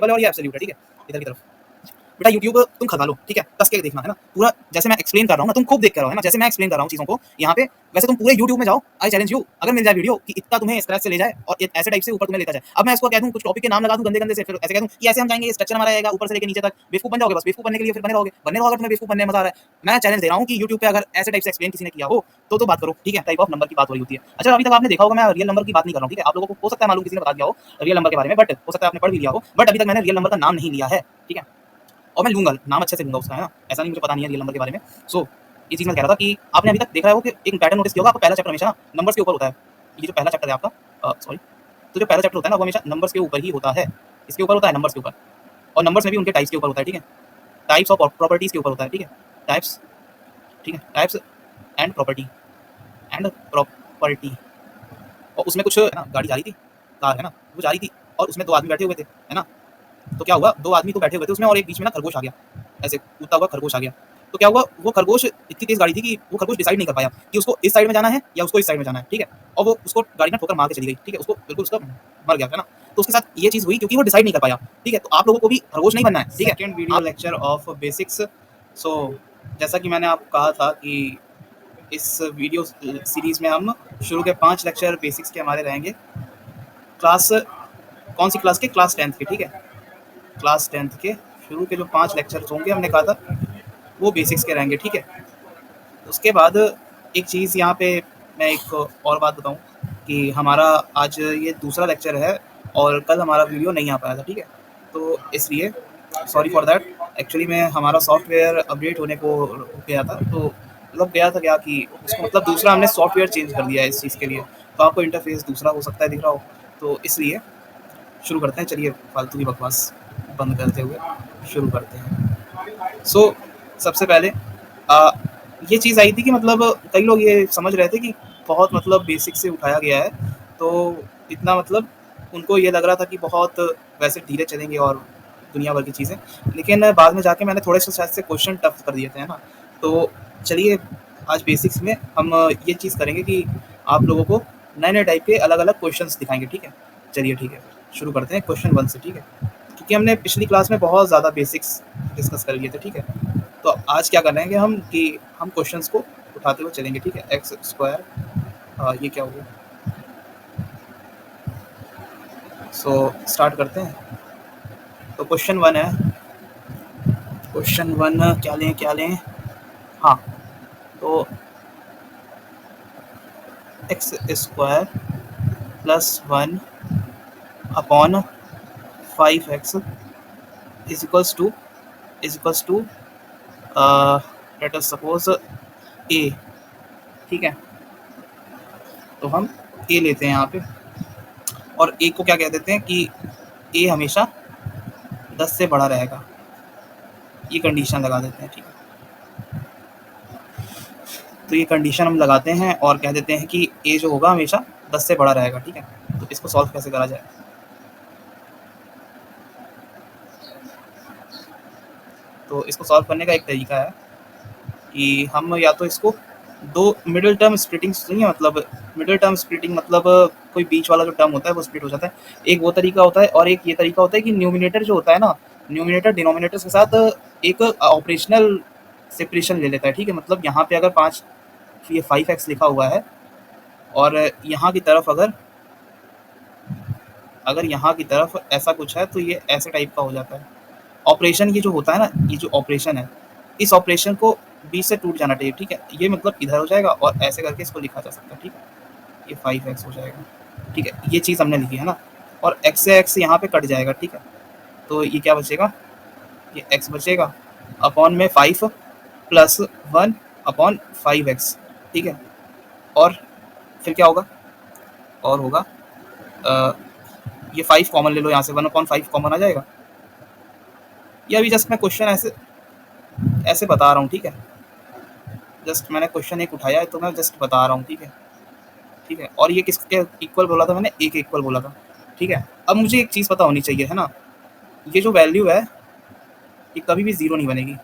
वाले और ये एब्सोल्यूट है, ठीक है, इधर की तरफ। बेटा यूट्यूब तुम खगा लो, ठीक है, कस के देखना है ना पूरा, जैसे मैं एक्सप्लेन कर रहा हूँ ना तुम खूब देख कर रहो है ना, जैसे मैं एक्सप्लेन कर रहा हूँ चीज़ों को यहाँ पे, वैसे तुम पूरे यूट्यूब में जाओ, आई चैलेंज यू, अगर मिल जाए वीडियो कि इतना तुम्हें स्क्रैच से ले जाए और ऐसे टाइप से ऊपर तुम्हें लेकर जाए। अब मैं इसको कह दूँ, कुछ टॉपिक के नाम लगा दूँ गंदे गंदे से, फिर ऐसे कह दूँ कि ऐसे हम जाएंगे, स्ट्रक्चर हमारा आएगा ऊपर से लेकर नीचे तक, बेवकूफ बन जाओगे, बस बेवकूफ बनने के लिए फिर बने रहोगे, तुम्हें बेवकूफ बनने में मजा आ रहा है। मैं चैलेंज दे रहा हूँ कि यूट्यूब पे अगर ऐसे टाइप से एक्सप्लेन किसी ने किया हो तो बात करो, ठीक है, टाइप ऑफ नंबर की बात हो रही होती है। अच्छा, अभी तक आपने देखा होगा मैं रियल नंबर की बात नहीं कर रहा हूँ, ठीक है, आप लोगों को हो सकता है मालूम किसी ने बता दिया हो रियल नंबर के बारे में, बट हो सकता है आपने पढ़ भी लिया हो, बट अभी तक मैंने रियल नंबर का नाम नहीं लिया है, ठीक है, और मैं लूंगा, नाम अच्छे से लूंगा उसका, है ना, ऐसा नहीं मुझे पता नहीं है रियल नंबर के बारे में। सो ये चीज़ मैं कह रहा था कि आपने अभी तक देखा है कि एक पैटर्न नोटिस किया होगा, आपका पहला चैप्टर हमेशा नंबर्स के ऊपर होता है। ये जो पहला चैप्टर है आपका, सॉरी, तो जो पहला चैप्टर होता है ना वो हमेशा नंबर्स के ऊपर ही होता है, इसके ऊपर होता है नंबर्स के ऊपर, और नंबर्स में भी उनके टाइप्स के ऊपर होता है, ठीक है, टाइप्स ऑफ प्रॉपर्टीज के ऊपर होता है, ठीक है, टाइप्स, ठीक है, टाइप्स एंड प्रॉपर्टी और उसमें कुछ है ना, गाड़ी जा रही थी, कार है ना, वो जा रही थी और उसमें दो आदमी बैठे हुए थे, है ना, तो क्या हुआ, दो आदमी तो बैठे हुए थे उसमें और एक बीच में ना खरगोश आ गया, ऐसे कूदता हुआ खरगोश आ गया। तो क्या हुआ, वो खरगोश इतनी तेज गाड़ी थी कि वो खरगोश डिसाइड नहीं कर पाया कि उसको इस साइड में जाना है या उसको इस साइड में जाना है, ठीक है, और वो उसको गाड़ी ना ठोकर मार के चली गई, ठीक है, उसको बिल्कुल उसका मर गया, है ना। तो उसके साथ ये चीज़ हुई क्योंकि वो डिसाइड नहीं कर पाया, ठीक है। तो आप लोगों को भी खरगोश नहीं बनना है, ठीक है। Second video lecture of basics. So जैसा कि मैंने आपको कहा था कि इस वीडियो सीरीज़ में हम शुरू के 5 लेक्चर बेसिक्स के हमारे रहेंगे। क्लास कौन सी क्लास के, क्लास 10th के, ठीक है, क्लास 10th के शुरू के जो 5 लेक्चर्स होंगे हमने कहा था वो बेसिक्स के रहेंगे, ठीक है। उसके बाद एक चीज़ यहाँ पे मैं एक और बात बताऊँ कि हमारा आज ये दूसरा लेक्चर है और कल हमारा वीडियो नहीं आ पाया था, ठीक है, तो इसलिए सॉरी फॉर दैट। एक्चुअली में हमारा सॉफ्टवेयर अपडेट होने को गया था, तो मतलब गया था क्या कि उसको मतलब दूसरा हमने सॉफ्टवेयर चेंज कर दिया है इस चीज़ के लिए, तो आपको इंटरफेस दूसरा हो सकता है दिख रहा हो, तो इसलिए शुरू करते हैं। चलिए फालतू की बकवास बंद करते हुए शुरू करते हैं। सो सबसे पहले ये चीज़ आई थी कि मतलब कई लोग ये समझ रहे थे कि बहुत मतलब बेसिक से उठाया गया है, तो इतना मतलब उनको ये लग रहा था कि बहुत वैसे धीरे चलेंगे और दुनिया भर की चीज़ें, लेकिन बाद में जाके मैंने थोड़े से शायद से क्वेश्चन टफ कर दिए थे, है ना। तो चलिए आज बेसिक्स में हम ये चीज़ करेंगे कि आप लोगों को नए नए टाइप के अलग अलग क्वेश्चंस दिखाएंगे, ठीक है। चलिए ठीक है, शुरू करते हैं क्वेश्चन 1 से, ठीक है, क्योंकि हमने पिछली क्लास में बहुत ज़्यादा बेसिक्स डिस्कस कर लिए थे, ठीक है। तो आज क्या करेंगे हम कि हम क्वेश्चंस को उठाते हुए चलेंगे, ठीक है। एक्स स्क्वायर, ये क्या हो गया, सो स्टार्ट करते हैं। तो क्वेश्चन 1 है, क्वेश्चन 1 क्या लें, हाँ, तो x square plus 1 upon 5x is equals to let us suppose a, ठीक है। तो हम ए लेते हैं यहाँ पे और ए को क्या कह देते हैं कि ए हमेशा 10 से बड़ा रहेगा, ये कंडीशन लगा देते हैं, ठीक है। तो ये कंडीशन हम लगाते हैं और कह देते हैं कि ए जो होगा हमेशा 10 से बड़ा रहेगा, ठीक है। तो इसको सॉल्व कैसे करा जाए, तो इसको सॉल्व करने का एक तरीका है कि हम या तो इसको दो मिडिल टर्म स्प्लिटिंग नहीं है, मतलब मिडिल टर्म स्प्लिटिंग मतलब कोई बीच वाला जो टर्म होता है वो स्प्लिट हो जाता है, एक वो तरीका होता है, और एक ये तरीका होता है कि न्यूमिनेटर जो होता है ना, न्यूमिनेटर डिनोमिनेटर के साथ एक ऑपरेशनल सेपरेशन ले लेता है, ठीक है। मतलब यहाँ पे अगर 5 ये 5x लिखा हुआ है और यहाँ की तरफ अगर यहाँ की तरफ ऐसा कुछ है तो ये ऐसे टाइप का हो जाता है ऑपरेशन। ये जो होता है ना, ये जो ऑपरेशन है, इस ऑपरेशन को बीच से टूट जाना चाहिए, ठीक है। ये मतलब इधर हो जाएगा और ऐसे करके इसको लिखा जा सकता है, ठीक है, ये 5x हो जाएगा, ठीक है। ये चीज़ हमने लिखी है ना, और x से x यहाँ पे कट जाएगा, ठीक है। तो ये क्या बचेगा, ये x बचेगा अपॉन में 5 प्लस 1 अपॉन 5x, ठीक है। और फिर क्या होगा, और होगा ये 5 कॉमन ले लो यहाँ से, 1/5 कॉमन आ जाएगा। ये अभी जस्ट मैं क्वेश्चन ऐसे बता रहा हूँ, ठीक है, जस्ट मैंने क्वेश्चन एक उठाया है तो मैं जस्ट बता रहा हूँ, ठीक है, ठीक है। और ये किसके इक्वल बोला था मैंने, ए के इक्वल बोला था, ठीक है। अब मुझे एक चीज़ पता होनी चाहिए, है ना, ये जो वैल्यू है ये कभी भी ज़ीरो नहीं बनेगी।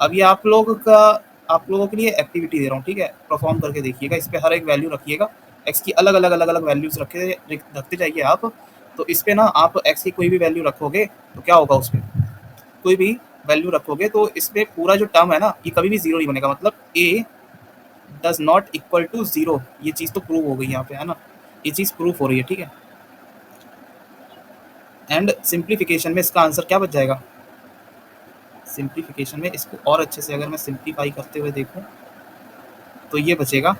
अब ये आप लोगों के लिए एक्टिविटी दे रहा हूँ, ठीक है, परफॉर्म करके देखिएगा, इस पर हर एक वैल्यू रखिएगा, एक्स की अलग अलग वैल्यूज़ रखते जाइए आप, तो इस पे ना आप x की कोई भी वैल्यू रखोगे तो क्या होगा, उस पे कोई भी वैल्यू रखोगे तो इस पे पूरा जो टर्म है ना ये कभी भी जीरो नहीं बनेगा, मतलब a does not equal to zero. ये चीज़ तो प्रूव हो गई यहाँ पे, है ना, ये चीज़ प्रूफ हो रही है, ठीक है। एंड सिंप्लीफिकेशन में इसका आंसर क्या बच जाएगा, सिंप्लीफिकेशन में इसको और अच्छे से अगर मैं सिंप्लीफाई करते हुए देखूं तो ये बचेगा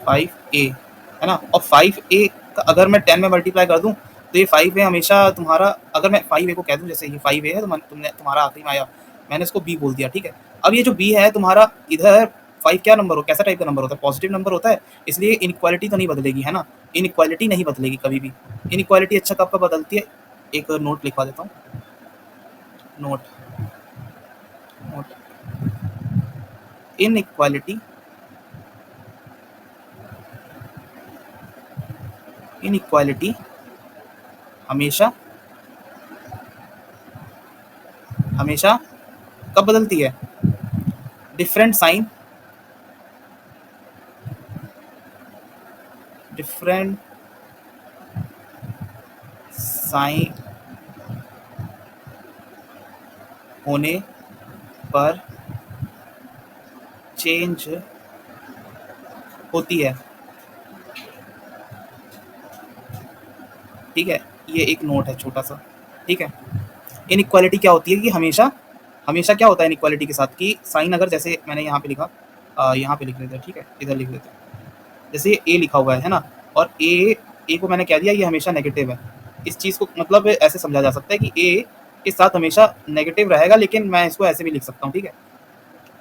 5a, है ना। और 5a का अगर मैं 10 में मल्टीप्लाई कर दूं तो ये 5a हमेशा तुम्हारा, अगर मैं 5a को कह दूं जैसे ये 5a है तो तुमने तुम्हारा आखिरी में आया, मैंने इसको b बोल दिया, ठीक है। अब ये जो b है तुम्हारा, इधर 5 क्या नंबर हो, कैसा टाइप का नंबर होता है, पॉजिटिव नंबर होता है, इसलिए इनइक्वालिटी तो नहीं बदलेगी, है ना, इनइक्वालिटी नहीं बदलेगी कभी भी। इनइक्वालिटी अच्छा कब कब बदलती है, एक नोट लिखवा देता हूँ, नोट नोट इनइक्वालिटी इनइक्वालिटी हमेशा हमेशा कब बदलती है, डिफरेंट साइन डिफरेंट साइन होने पर चेंज होती है, ठीक है। ये एक नोट है छोटा सा, ठीक है। इनइक्वालिटी क्या होती है कि हमेशा हमेशा क्या होता है इनइक्वालिटी के साथ कि साइन, अगर जैसे मैंने यहाँ पे लिखा, यहाँ पे लिख लेते हैं, ठीक है, इधर लिख लेते हैं, जैसे ये ए लिखा हुआ है ना, और ए को मैंने कह दिया ये हमेशा नेगेटिव है। इस चीज़ को मतलब ऐसे समझा जा सकता है कि ए के साथ हमेशा नेगेटिव रहेगा, लेकिन मैं इसको ऐसे भी लिख सकता हूँ, ठीक है,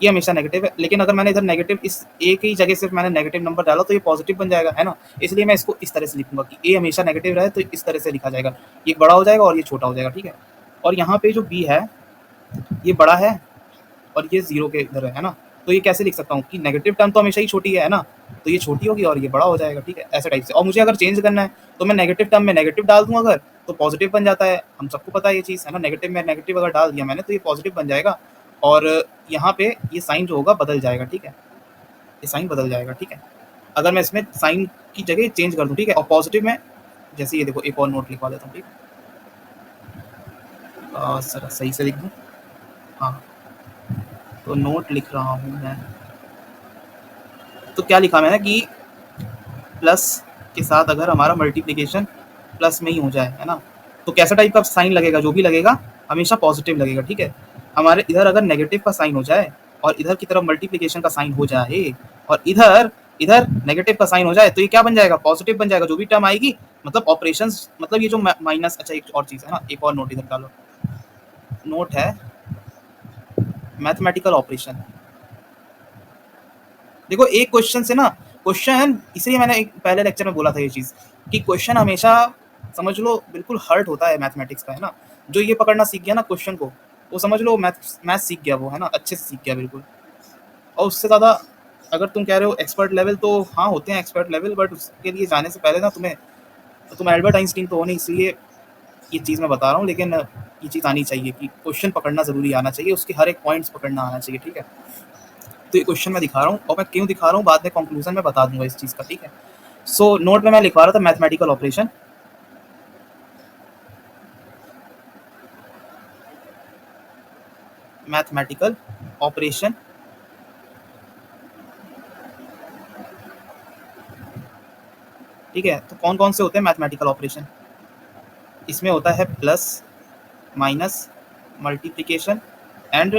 ये हमेशा नेगेटिव है। लेकिन अगर मैंने इधर नेगेटिव, इस ए की जगह सिर्फ मैंने नेगेटिव नंबर डाला तो ये पॉजिटिव बन जाएगा, है ना। इसलिए मैं इसको इस तरह से लिखूंगा कि ए हमेशा नेगेटिव रहे, तो इस तरह से लिखा जाएगा, ये बड़ा हो जाएगा और ये छोटा हो जाएगा, ठीक है। और यहाँ पे जो बी है ये बड़ा है और ये जीरो के इधर है ना, तो ये कैसे लिख सकता हूँ कि नेगेटिव टर्म तो हमेशा ही छोटी है ना, तो ये छोटी होगी और ये बड़ा हो जाएगा, ठीक है, ऐसे टाइप से। और मुझे अगर चेंज करना है तो मैं नेगेटिव टर्म में नेगेटिव डाल दूँ अगर, तो पॉजिटिव बन जाता है, हम सबको पता है ये चीज़, है ना। नेगेटिव में नेगेटिव अगर डाल दिया मैंने तो ये पॉजिटिव बन जाएगा, और यहाँ पे ये साइन जो होगा बदल जाएगा, ठीक है, ये साइन बदल जाएगा, ठीक है, अगर मैं इसमें साइन की जगह चेंज कर दूँ, ठीक है। और पॉजिटिव में जैसे ये देखो, एक और नोट लिखवा देता हूँ, ठीक है, सर सही से लिख दूँ, हाँ, तो नोट लिख रहा हूँ मैं, तो क्या लिखा मैंने कि प्लस के साथ अगर हमारा मल्टीप्लिकेशन प्लस में ही हो जाए, है ना, तो कैसा टाइप का साइन लगेगा, जो भी लगेगा हमेशा पॉजिटिव लगेगा, ठीक है। हमारे इधर अगर नेगेटिव का साइन हो जाए और इधर की तरफ मल्टीप्लिकेशन का साइन हो जाए और इधर इधर नेगेटिव का साइन हो जाए तो ये क्या बन जाएगा, पॉजिटिव बन जाएगा, जो भी टर्म आएगी, मतलब ऑपरेशंस, मतलब ये जो माइनस, अच्छा एक और चीज़ है ना, एक और नोट इधर डालो, नोट है मैथमेटिकल ऑपरेशन। देखो एक क्वेश्चन से ना, क्वेश्चन, इसलिए मैंने एक पहले लेक्चर में बोला था ये चीज़ कि क्वेश्चन हमेशा समझ लो बिल्कुल हर्ट होता है मैथमेटिक्स का, है ना। जो ये पकड़ना सीख गया ना क्वेश्चन को, वो समझ लो मैथ सीख गया वो, है ना, अच्छे से सीख गया बिल्कुल। और उससे ज़्यादा अगर तुम कह रहे हो एक्सपर्ट लेवल, तो हाँ होते हैं एक्सपर्ट लेवल, बट उसके लिए जाने से पहले ना तुम एल्बर्ट आइंस्टीन तो हो नहीं, इसलिए ये चीज़ मैं बता रहा हूँ। लेकिन ये चीज़ आनी चाहिए कि क्वेश्चन पकड़ना ज़रूरी आना चाहिए, उसके हर एक पॉइंट्स पकड़ना आना चाहिए, ठीक है। तो ये क्वेश्चन मैं दिखा रहा हूँ और मैं क्यों दिखा रहा हूँ बाद में कंक्लूजन में बता दूंगा इस चीज़ का, ठीक है। सो नोट में मैं लिखवा रहा था मैथमेटिकल ऑपरेशन, मैथमेटिकल ऑपरेशन, ठीक है। तो कौन कौन से होते हैं मैथमेटिकल ऑपरेशन, इसमें होता है plus, minus, multiplication and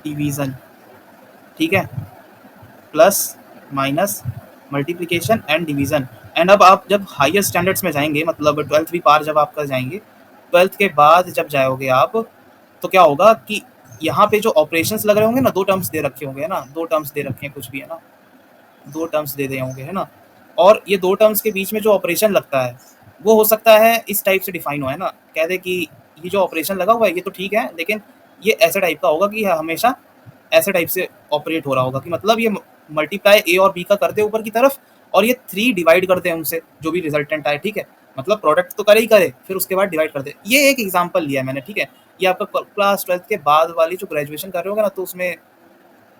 division, ठीक है, plus, minus, multiplication and division. And अब आप जब हायर स्टैंडर्ड्स में जाएंगे, मतलब 12th भी पार जब आप कर जाएंगे, 12th के बाद जब जाओगे आप, तो क्या होगा कि यहाँ पे जो ऑपरेशंस लग रहे होंगे ना, दो टर्म्स दे रखे होंगे, है ना, दो टर्म्स दे रखे हैं कुछ भी, है ना, दो टर्म्स दे रहे होंगे, है ना। और ये दो टर्म्स के बीच में जो ऑपरेशन लगता है वो हो सकता है इस टाइप से डिफाइन हो, है ना, कह दे कि ये जो ऑपरेशन लगा हुआ है ये तो ठीक है, लेकिन ये ऐसे टाइप का होगा कि हमेशा ऐसे टाइप से ऑपरेट हो रहा होगा, कि मतलब ये मल्टीप्लाई ए और बी का करते हैं ऊपर की तरफ, और ये 3 डिवाइड करते हैं उनसे जो भी रिजल्टेंट आए, ठीक है, मतलब प्रोडक्ट तो करे ही करे, फिर उसके बाद डिवाइड करते हैं। ये एक एग्जांपल लिया है मैंने, ठीक है। ये आपका क्लास 12th के बाद वाली जो ग्रेजुएशन कर रहे होगे ना, तो उसमें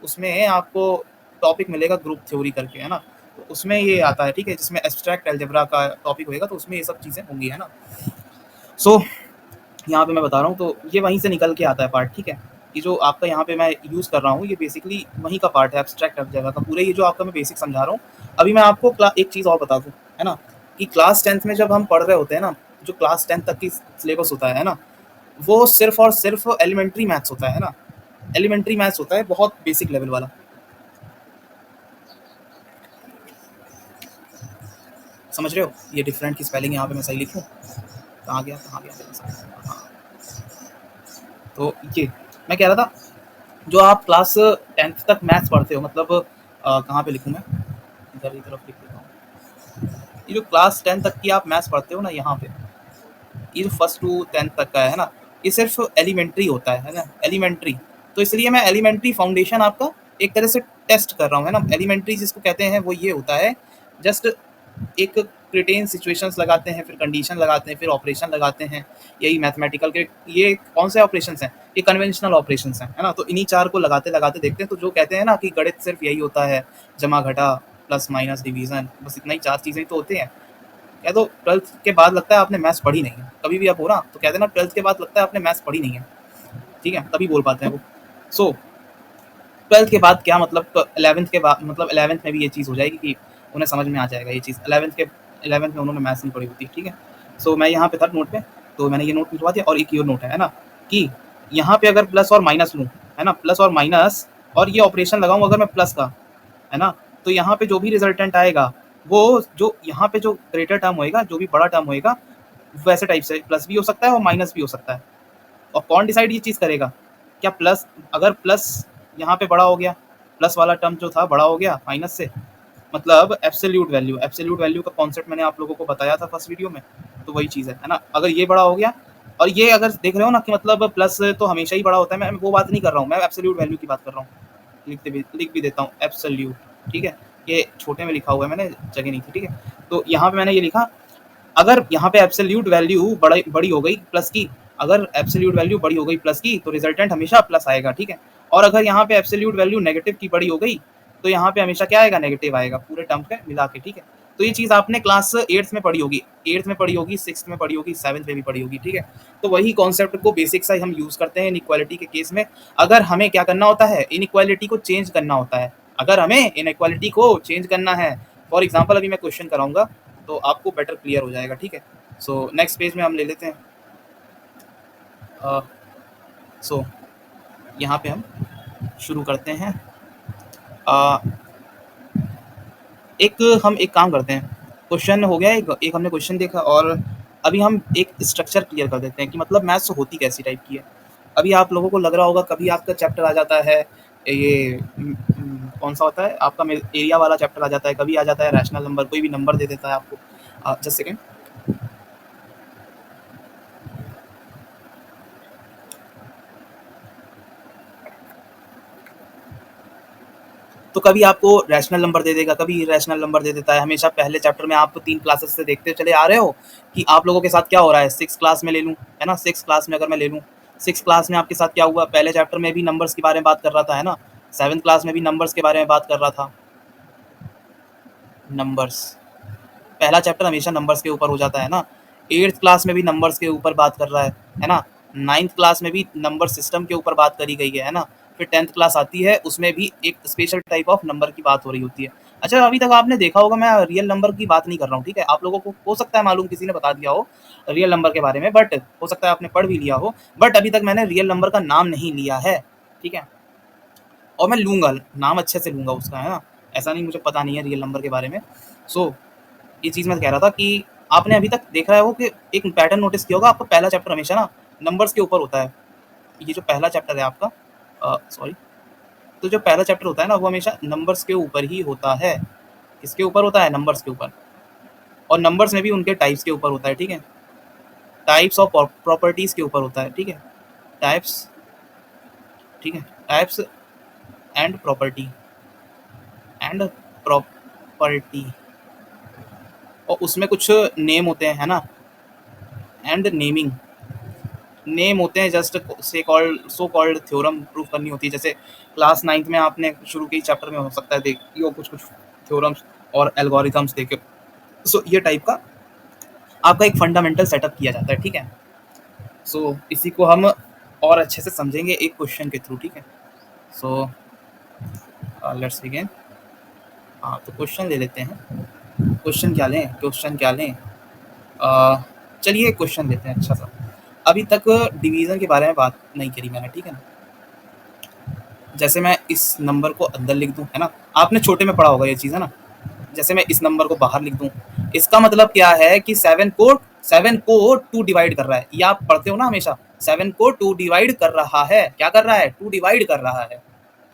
उसमें आपको टॉपिक मिलेगा ग्रुप थ्योरी करके, है ना। तो उसमें ये आता है, ठीक है, जिसमें एब्स्ट्रैक्ट अलजेब्रा का टॉपिक होएगा तो उसमें ये सब चीज़ें होंगी, है ना। सो यहाँ पे मैं बता रहा हूँ तो ये वहीं से निकल के आता है पार्ट, ठीक है। ये जो आपका यहाँ पे मैं यूज़ कर रहा हूँ ये बेसिकली वहीं का पार्ट है, एब्स्ट्रैक्ट अलजेब्रा का पूरे। ये जो आपका मैं बेसिक समझा रहा हूँ। अभी मैं आपको एक चीज़ और बता दूँ, है ना, कि क्लास 10th में जब हम पढ़ रहे होते हैं ना, जो क्लास 10th तक की सिलेबस होता है ना, वो सिर्फ और सिर्फ एलिमेंट्री मैथ्स होता है ना, एलिमेंट्री मैथ्स होता है, बहुत बेसिक लेवल वाला। समझ रहे हो? ये डिफरेंट की स्पेलिंग यहाँ पे मैं सही लिखूँ, कहाँ गया हाँ। तो ये मैं कह रहा था, जो आप क्लास 10th तक मैथ्स पढ़ते हो, मतलब कहाँ पे लिखूँ मैं, इधर की तरफ लिख देता हूँ। ये जो क्लास 10 तक की आप मैथ्स पढ़ते हो ना, यहाँ पे ये जो 1st to 10th तक का है ना, ये सिर्फ एलिमेंट्री होता है ना, एलिमेंट्री। तो इसलिए मैं एलिमेंट्री फाउंडेशन आपका एक तरह से टेस्ट कर रहा हूँ, है ना। एलिमेंट्री जिसको कहते हैं वो ये होता है, जस्ट एक क्रिटेन सिचुएशंस लगाते हैं, फिर कंडीशन लगाते हैं, फिर ऑपरेशन लगाते हैं। यही मैथमेटिकल के ये कौन से ऑपरेशंस हैं, ये कन्वेंशनल ऑपरेशंस हैं, है ना। तो इन्हीं चार को लगाते लगाते देखते हैं। तो जो कहते हैं ना कि गणित सिर्फ यही होता है, जमा घटा, प्लस माइनस डिवीजन, बस इतना ही, चार चीज़ें तो होते हैं। क्या तो 12th के बाद लगता है आपने मैथ्स पढ़ी नहीं है, कभी भी आप हो ना तो कहते हैं ना 12th के बाद लगता है आपने मैथ्स पढ़ी नहीं है, ठीक है, तभी बोल पाते हैं वो। सो 12th के बाद क्या मतलब, 11th के बाद मतलब 11th में भी ये चीज़ हो जाएगी कि उन्हें समझ में आ जाएगा ये चीज़। 11th में उन्होंने मैथ्स नहीं पढ़ी होती, ठीक है। सो मैं यहाँ पे था नोट पे, तो मैंने ये नोट लिखवा दिया। और एक ये नोट है ना, कि यहाँ पे अगर प्लस और माइनस लूँ, है ना, प्लस और माइनस, और ये ऑपरेशन लगाऊँ अगर मैं प्लस का, है ना, तो यहाँ पे जो भी रिजल्टेंट आएगा वो जो यहाँ पे जो ग्रेटर टर्म होएगा, जो भी बड़ा टर्म होएगा, वैसे टाइप से प्लस भी हो सकता है और माइनस भी हो सकता है। और कौन डिसाइड ये चीज़ करेगा, क्या प्लस, अगर प्लस यहाँ पे बड़ा हो गया, प्लस वाला टर्म जो था बड़ा हो गया माइनस से, मतलब एब्सोल्यूट वैल्यू, एब्सोल्यूट वैल्यू का कॉन्सेप्ट मैंने आप लोगों को बताया था फर्स्ट वीडियो में, तो वही चीज़ है ना। अगर ये बड़ा हो गया, और ये अगर देख रहे हो ना कि मतलब प्लस तो हमेशा ही बड़ा होता है, मैं वो बात नहीं कर रहा हूँ, मैं एब्सोल्यूट वैल्यू की बात कर रहा हूँ। लिख भी देता हूँ एब्सोल्यूट, ठीक है। ये छोटे में लिखा हुआ है, मैंने जगह नहीं थी, ठीक है। तो यहाँ पे मैंने ये लिखा, अगर यहाँ पे एब्सोल्यूट वैल्यू बड़ी हो गई प्लस की, अगर एब्सोल्यूट वैल्यू बड़ी हो गई प्लस की, तो रिजल्टेंट हमेशा प्लस आएगा, ठीक है। और अगर यहाँ पे एब्सोल्यूट वैल्यू नेगेटिव की बड़ी हो गई, तो यहाँ पे हमेशा क्या आएगा, नेगेटिव आएगा, पूरे टर्म पे मिला के, ठीक है। तो ये चीज़ आपने क्लास 8th में पढ़ी होगी, 8th में पढ़ी होगी, 6th में पढ़ी होगी, 7th में भी पढ़ी होगी, ठीक है। तो वही कॉन्सेप्ट को बेसिक सा हम यूज़ करते हैं इनइक्वालिटी के केस में। अगर हमें क्या करना होता है, इनइक्वालिटी को चेंज करना होता है। अगर हमें इनइक्वालिटी को चेंज करना है, फॉर एग्जाम्पल अभी मैं क्वेश्चन कराऊंगा तो आपको बेटर क्लियर हो जाएगा, ठीक है। सो नेक्स्ट पेज में हम ले लेते हैं। सो यहाँ पे हम शुरू करते हैं। हम एक काम करते हैं, क्वेश्चन हो गया, एक हमने क्वेश्चन देखा, और अभी हम एक स्ट्रक्चर क्लियर कर देते हैं कि मतलब मैथ्स होती कैसी टाइप की है। अभी आप लोगों को लग रहा होगा, कभी आपका चैप्टर आ जाता है ये कौन सा होता है आपका, एरिया वाला चैप्टर आ जाता है, कभी आ जाता है रैशनल नंबर, कोई भी नंबर दे देता है आपको। Just second. तो कभी आपको रैशनल नंबर दे देगा, कभी इरेशनल नंबर दे देता है। हमेशा पहले चैप्टर में आप 3 क्लासेस से देखते चले आ रहे हो कि आप लोगों के साथ क्या हो रहा है। 6 क्लास में ले लूँ, है ना, 6 क्लास में अगर मैं ले लूँ, 6 क्लास में आपके साथ क्या हुआ, पहले चैप्टर में भी नंबर्स के बारे में बात कर रहा था, है ना। 7th क्लास में भी नंबर्स के बारे में बात कर रहा था। नंबर्स, पहला चैप्टर हमेशा नंबर्स के ऊपर हो जाता है ना। 8th क्लास में भी नंबर्स के ऊपर बात कर रहा है ना। 9th क्लास में भी नंबर सिस्टम के ऊपर बात करी गई है ना। फिर 10th क्लास आती है, उसमें भी एक स्पेशल टाइप ऑफ नंबर की बात हो रही होती है। अच्छा, अभी तक आपने देखा होगा मैं रियल नंबर की बात नहीं कर रहा हूँ, ठीक है। आप लोगों को हो सकता है मालूम, किसी ने बता दिया हो रियल नंबर के बारे में, बट हो सकता है आपने पढ़ भी लिया हो, बट अभी तक मैंने रियल नंबर का नाम नहीं लिया है, ठीक है। और मैं लूँगा, नाम अच्छे से लूँगा उसका, है ना। ऐसा नहीं मुझे पता नहीं है रियल नंबर के बारे में। सो ये चीज़ मैं कह रहा था कि आपने अभी तक देखा है वो कि एक पैटर्न नोटिस किया होगा, आपका पहला चैप्टर हमेशा ना नंबर्स के ऊपर होता है। ये जो पहला चैप्टर है आपका, सॉरी, तो जो पहला चैप्टर होता है ना वो हमेशा नंबर्स के ऊपर ही होता है। किसके ऊपर होता है, नंबर्स के ऊपर। और नंबर्स में भी उनके टाइप्स के ऊपर होता है, ठीक है। टाइप्स ऑफ प्रॉपर्टीज़ के ऊपर होता है, ठीक है। टाइप्स, ठीक है, types and property, and property, और उसमें कुछ नेम होते हैं, है ना, एंड नेमिंग, नेम होते हैं, just so called theorem proof करनी होती है। जैसे क्लास 9th में आपने शुरू के चैप्टर में हो सकता है देखिए कुछ थ्योरम्स, और एल्गोरिथम्स देके। सो ये टाइप का आपका एक फंडामेंटल सेटअप किया जाता है, ठीक है। सो इसी को हम और अच्छे से समझेंगे एक क्वेश्चन के थ्रू, ठीक है। So let's begin. हाँ, तो क्वेश्चन ले लेते हैं। क्वेश्चन क्या लें? चलिए क्वेश्चन लेते हैं अच्छा सा। अभी तक डिवीज़न के बारे में बात नहीं करी मैंने, ठीक है ना। जैसे मैं इस नंबर को अंदर लिख दूं, है ना, आपने छोटे में पढ़ा होगा ये चीज़, है ना। जैसे मैं इस नंबर को बाहर लिख दूं, इसका मतलब क्या है कि 7 को 2 डिवाइड कर रहा है। ये आप पढ़ते हो ना हमेशा, 7 को 2 डिवाइड कर रहा है। क्या कर रहा है? 2 डिवाइड कर रहा है।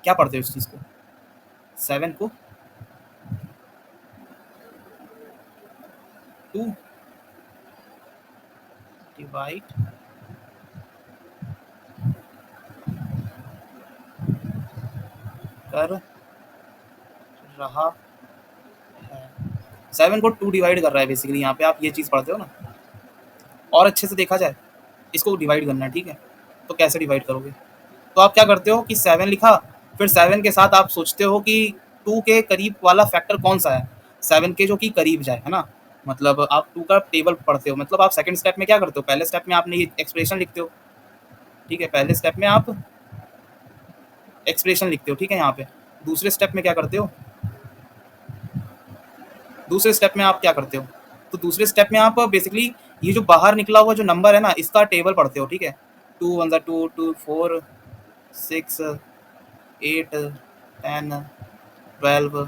क्या पढ़ते हो इस चीज़ को? 7 को 2 डिवाइड कर रहा है। 7 को 2 डिवाइड कर रहा है बेसिकली, यहाँ पे आप ये चीज़ पढ़ते हो ना। और अच्छे से देखा जाए, इसको डिवाइड करना है, ठीक है। तो कैसे डिवाइड करोगे? तो आप क्या करते हो कि 7 लिखा, फिर 7 के साथ आप सोचते हो कि 2 के करीब वाला फैक्टर कौन सा है, 7 के जो कि करीब जाए, है ना। मतलब आप 2 का टेबल पढ़ते हो, मतलब आप सेकंड स्टेप में क्या करते हो? पहले स्टेप में आपने ये एक्सप्रेशन लिखते हो, ठीक है। पहले स्टेप में आप एक्सप्रेशन लिखते हो, ठीक है। यहाँ पे दूसरे स्टेप में क्या करते हो? दूसरे स्टेप में आप क्या करते हो? तो दूसरे स्टेप में आप बेसिकली ये जो बाहर निकला हुआ जो नंबर है ना, इसका टेबल पढ़ते हो, ठीक है। 2 1 2 2 4 6 8 10 12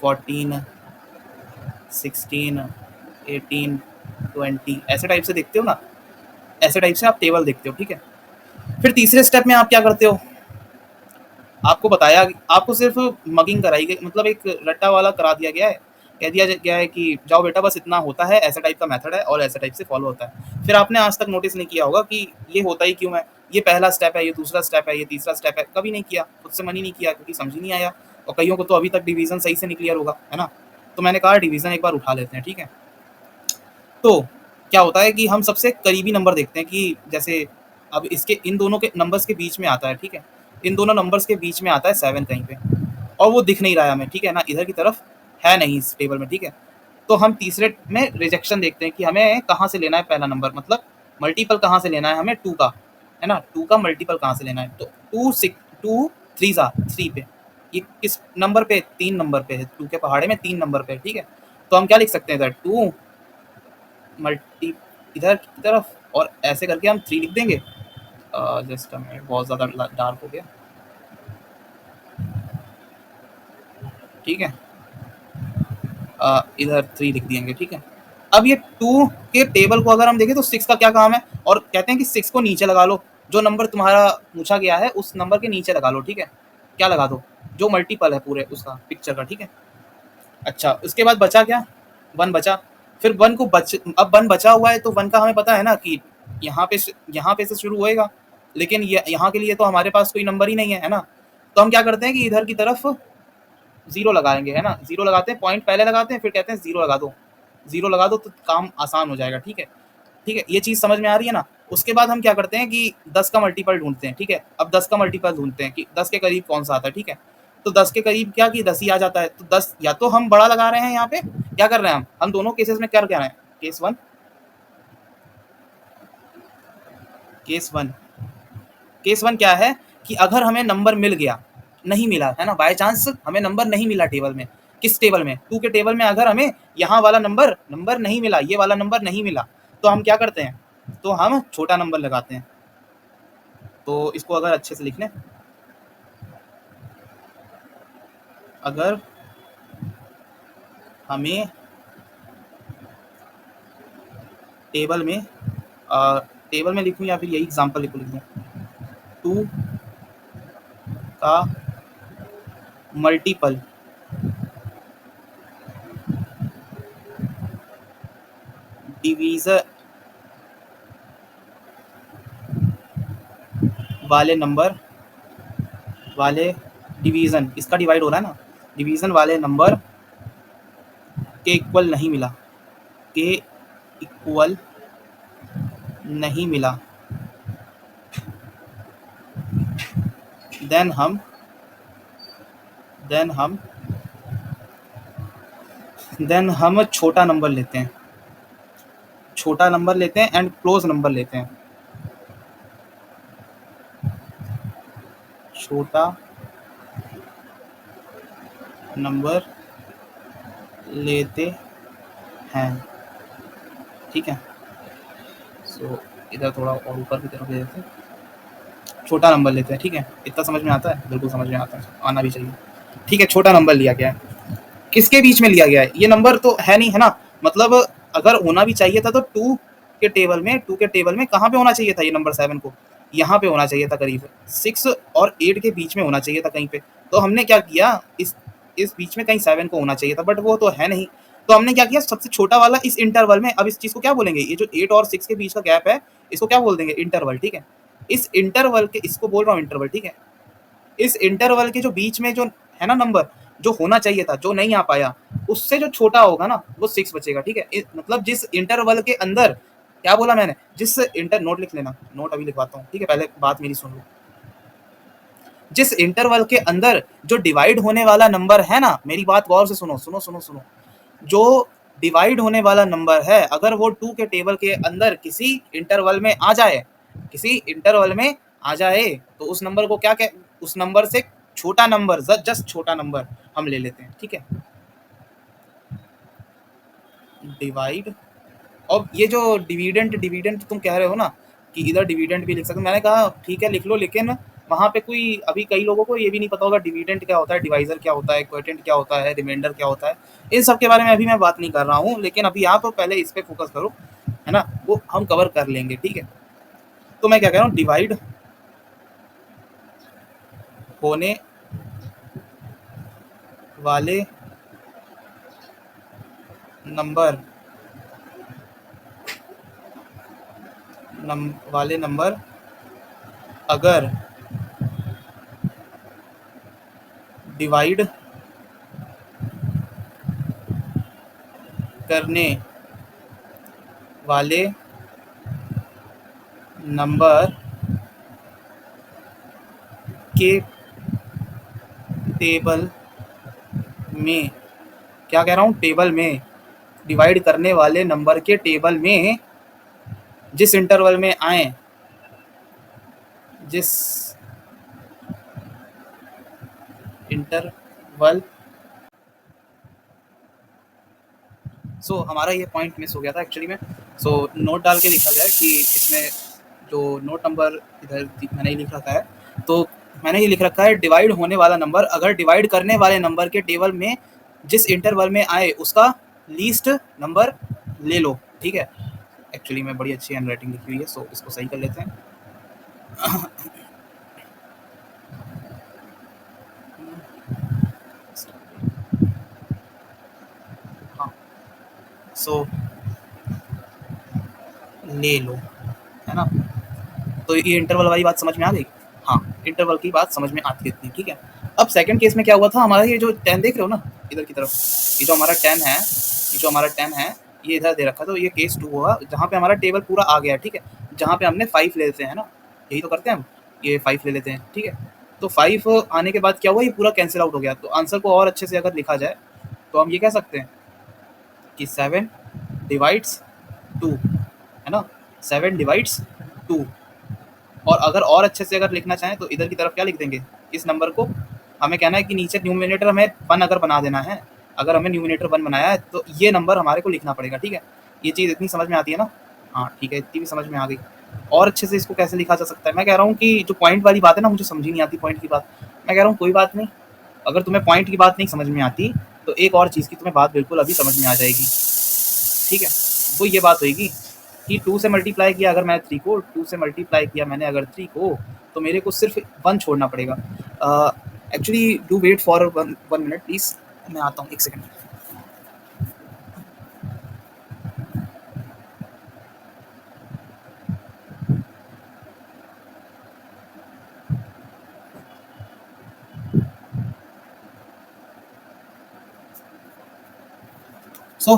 14 16 18 20 ऐसे टाइप से देखते हो ना, ऐसे टाइप से आप टेबल देखते हो, ठीक है। फिर तीसरे स्टेप में आप क्या करते हो? आपको बताया, आपको सिर्फ मगिंग कराई गई, मतलब एक रट्टा वाला करा दिया गया है। कह दिया गया है कि जाओ बेटा बस इतना होता है, ऐसा टाइप का मेथड है और ऐसा टाइप से फॉलो होता है। फिर आपने आज तक नोटिस नहीं किया होगा कि ये होता ही क्यों है, ये पहला स्टेप है, ये दूसरा स्टेप है, ये तीसरा स्टेप है, कभी नहीं किया, खुद से मन ही नहीं किया क्योंकि समझ ही नहीं आया। और कईयों को तो अभी तक डिवीजन सही से नहीं क्लियर होगा, है ना। तो मैंने कहा डिवीजन एक बार उठा लेते हैं, ठीक है। तो क्या होता है कि हम सबसे करीबी नंबर देखते हैं कि जैसे अब इसके इन दोनों के नंबर्स के बीच में आता है, ठीक है। इन दोनों नंबर्स के बीच में आता है 7 कहीं पे, और वो दिख नहीं रहा है हमें, ठीक है ना, इधर की तरफ है नहीं इस टेबल में, ठीक है। तो हम तीसरे में रिजेक्शन देखते हैं कि हमें कहाँ से लेना है पहला नंबर, मतलब मल्टीपल कहाँ से लेना है हमें 2 का, है ना। 2 का मल्टीपल कहाँ से लेना है? तो 2 3 3 पे, ये किस नंबर पे? 3 नंबर पे है, 2 के पहाड़े में 3 नंबर पे, ठीक है। तो हम क्या लिख सकते हैं इधर? 2 मल्टी इधर की तरफ, और ऐसे करके हम 3 लिख देंगे। जस्ट मिनट, बहुत ज़्यादा डार्क हो गया, ठीक है। इधर 3 लिख देंगे, ठीक है। अब ये 2 के टेबल को अगर हम देखें तो 6 का क्या काम है, और कहते हैं कि 6 को नीचे लगा लो, जो नंबर तुम्हारा पूछा गया है उस नंबर के नीचे लगा लो, ठीक है। क्या लगा दो? जो मल्टीपल है पूरे उसका पिक्चर का, ठीक है। अच्छा, उसके बाद बचा क्या? 1 बचा। फिर 1 को अब 1 बचा हुआ है, तो 1 का हमें पता है ना कि यहाँ पे से शुरू होएगा, लेकिन ये यहाँ के लिए तो हमारे पास कोई नंबर ही नहीं है, है ना। तो हम क्या करते हैं कि इधर की तरफ 0 लगाएंगे, है ना। 0 लगाते हैं, पॉइंट पहले लगाते हैं, फिर कहते हैं 0 लगा दो। 0 लगा दो तो काम आसान हो जाएगा, ठीक है। ठीक है, ये चीज़ समझ में आ रही है ना। उसके बाद हम क्या करते हैं कि 10 का मल्टीपल ढूंढते हैं, ठीक है। अब 10 का मल्टीपल ढूंढते हैं कि 10 के करीब कौन सा आता है, ठीक है। तो 10 के करीब क्या कि 10 ही आ जाता है, तो 10 या तो हम बड़ा लगा रहे हैं यहाँ पे, क्या कर रहे हैं हम दोनों केसेस में क्या कर रहे हैं? केस वन केस वन क्या है कि अगर हमें नंबर मिल गया, नहीं मिला, है ना, बाय चांस हमें नंबर नहीं मिला टेबल में, किस टेबल में? 2 के टेबल में अगर हमें यहाँ वाला नंबर नंबर नहीं मिला, ये वाला नंबर नहीं मिला, तो हम क्या करते हैं? तो हम छोटा नंबर लगाते हैं। तो इसको अगर अच्छे से लिख लें, अगर हमें टेबल में टेबल में लिखूँ या फिर यही एग्जाम्पल लिख दूँ, 2 का मल्टीपल डिवीज़र वाले नंबर वाले डिवीज़न, इसका डिवाइड हो रहा है ना, डिवीज़न वाले नंबर के इक्वल नहीं मिला, के इक्वल नहीं मिला, देन हम देन हम छोटा नंबर लेते हैं, छोटा नंबर लेते हैं एंड क्लोज नंबर लेते हैं, छोटा नंबर लेते हैं, ठीक है। सो इधर थोड़ा और ऊपर की तरफ ले लेते हैं, छोटा नंबर लेते हैं, ठीक है। इतना समझ में आता है? बिल्कुल समझ में आता है, आना भी चाहिए, ठीक है। छोटा नंबर लिया गया है, किसके बीच में लिया गया है? ये नंबर तो है नहीं, है ना, मतलब अगर होना भी चाहिए था तो टू के टेबल में कहाँ पे होना चाहिए था ये नंबर 7 को? यहाँ पे होना चाहिए था, करीब 6 और 8 के बीच में होना चाहिए था कहीं पे। तो हमने क्या किया, इस बीच में कहीं 7 को होना चाहिए था, बट वो तो है नहीं। तो हमने क्या किया, सबसे छोटा वाला इस इंटरवल में, अब इस चीज को क्या बोलेंगे, ये जो 8 और 6 के बीच का गैप है, इसको क्या बोल देंगे, इंटरवल, ठीक है। इस इंटरवल के, इसको बोल रहा हूँ इंटरवल, ठीक है। इस इंटरवल के जो बीच में जो है ना नंबर, जो होना चाहिए था, जो नहीं आ पाया, उससे जो छोटा होगा ना वो 6 बचेगा, ठीक है। मतलब जिस इंटरवल के अंदर, क्या बोला मैंने, जिस इंटर, नोट लिख लेना, नोट अभी लिखवाता हूँ, ठीक है, पहले बात मेरी सुन लो। जिस इंटरवल के अंदर जो डिवाइड होने वाला नंबर है ना, मेरी बात गौर से सुनो सुनो सुनो सुनो, जो डिवाइड होने वाला नंबर है, अगर वो 2 के टेबल के अंदर किसी इंटरवल में आ जाए, किसी इंटरवल में आ जाए, तो उस नंबर को क्या कह, उस नंबर से छोटा नंबर, जस्ट छोटा नंबर हम ले लेते हैं, ठीक है। डिवाइड, और ये जो डिविडेंट, डिविडेंट तुम कह रहे हो ना कि इधर डिविडेंट भी लिख सकते, मैंने कहा ठीक है लिख लो, लेकिन वहाँ पे कोई, अभी कई लोगों को ये भी नहीं पता होगा डिविडेंट क्या होता है, डिवाइजर क्या होता है, क्वोटिएंट क्या होता है, रिमाइंडर क्या होता है। इन सब के बारे में अभी मैं बात नहीं कर रहा हूँ, लेकिन अभी आप पहले इस पे फोकस करो, है ना, वो हम कवर कर लेंगे, ठीक है। तो मैं क्या कह रहा हूँ, डिवाइड होने वाले नंबर, वाले नंबर अगर डिवाइड करने वाले नंबर के टेबल में, क्या कह रहा हूँ, टेबल में, डिवाइड करने वाले नंबर के टेबल में जिस इंटरवल में आए, जिस इंटरवल, हमारा ये पॉइंट मिस हो गया था एक्चुअली में। नोट डाल के लिखा जाए कि इसमें जो नोट नंबर इधर मैंने ये लिख रखा है, तो मैंने ये लिख रखा है, डिवाइड होने वाला नंबर अगर डिवाइड करने वाले नंबर के टेबल में जिस इंटरवल में आए उसका लीस्ट नंबर ले लो, ठीक है। एक्चुअली में बड़ी अच्छी हैंड राइटिंग लिखी हुई है, इसको सही कर लेते हैं। हाँ, ले लो, है ना। तो ये इंटरवल वाली बात समझ में आ गई? हाँ, इंटरवल की बात समझ में आती थी, ठीक है। अब सेकंड केस में क्या हुआ था, हमारा ये जो 10 देख रहे हो ना इधर की तरफ, ये जो हमारा 10 है, ये जो हमारा 10 है, ये इधर दे रखा, तो ये केस 2 हुआ जहाँ पे हमारा टेबल पूरा आ गया, ठीक है। जहाँ पे हमने 5 ले लेते हैं ना, यही तो करते हैं हम, ये 5 ले लेते हैं, ठीक है। तो 5 आने के बाद क्या हुआ, ये पूरा कैंसिल आउट हो गया। तो आंसर को और अच्छे से अगर लिखा जाए तो हम ये कह सकते हैं कि 7 डिवाइड्स 2, है ना, 7 डिवाइड्स 2। और अगर और अच्छे से अगर लिखना चाहें तो इधर की तरफ क्या लिख देंगे, इस नंबर को हमें कहना है कि नीचे न्यूमिनेटर हमें 1 अगर बना देना है, अगर हमें न्यूमिनेटर 1 बनाया है तो ये नंबर हमारे को लिखना पड़ेगा, ठीक है। ये चीज़ इतनी समझ में आती है ना? हाँ ठीक है, इतनी भी समझ में आ गई। और अच्छे से इसको कैसे लिखा जा सकता है, मैं कह रहा हूँ कि जो पॉइंट वाली बात है ना, मुझे समझ ही नहीं आती पॉइंट की बात। मैं कह रहा हूँ कोई बात नहीं, अगर तुम्हें पॉइंट की बात नहीं समझ में आती तो एक और चीज़ की तुम्हें बात बिल्कुल अभी समझ में आ जाएगी, ठीक है। वो ये बात होगी कि 2 से मल्टीप्लाई किया अगर मैं 3 को, 2 से मल्टीप्लाई किया मैंने अगर 3 को, तो मेरे को सिर्फ 1 छोड़ना पड़ेगा। Actually do wait for 1 minute please, मैं आता हूँ 1 सेकंड।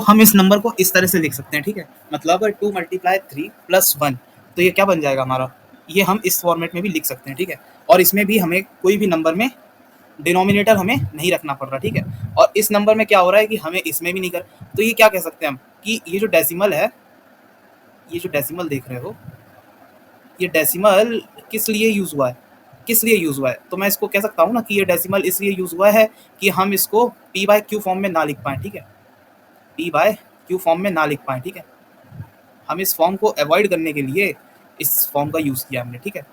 हम इस नंबर को इस तरह से लिख सकते हैं, ठीक है। मतलब 2 मल्टीप्लाई 3 प्लस 1, तो ये क्या बन जाएगा हमारा, ये हम इस फॉर्मेट में भी लिख सकते हैं, ठीक है। और इसमें भी हमें कोई भी नंबर में डिनोमिनेटर हमें नहीं रखना पड़ रहा, ठीक है। और इस नंबर में क्या हो रहा है कि हमें इसमें भी नहीं कर, तो ये क्या कह सकते हैं हम कि ये जो डेसिमल है, ये जो डेसिमल देख रहे हो, ये डेसिमल किस लिए यूज़ हुआ है, किस लिए यूज़ हुआ है, तो मैं इसको कह सकता हूँ ना कि ये डेसिमल इसलिए यूज़ हुआ है कि हम इसको पी बाय क्यू फॉर्म में ना लिख पाएँ, ठीक है, पी बाय क्यू फॉर्म में ना लिख पाएँ, ठीक है। हम इस फॉर्म को अवॉइड करने के लिए इस फॉर्म का यूज़ किया हमने, ठीक है।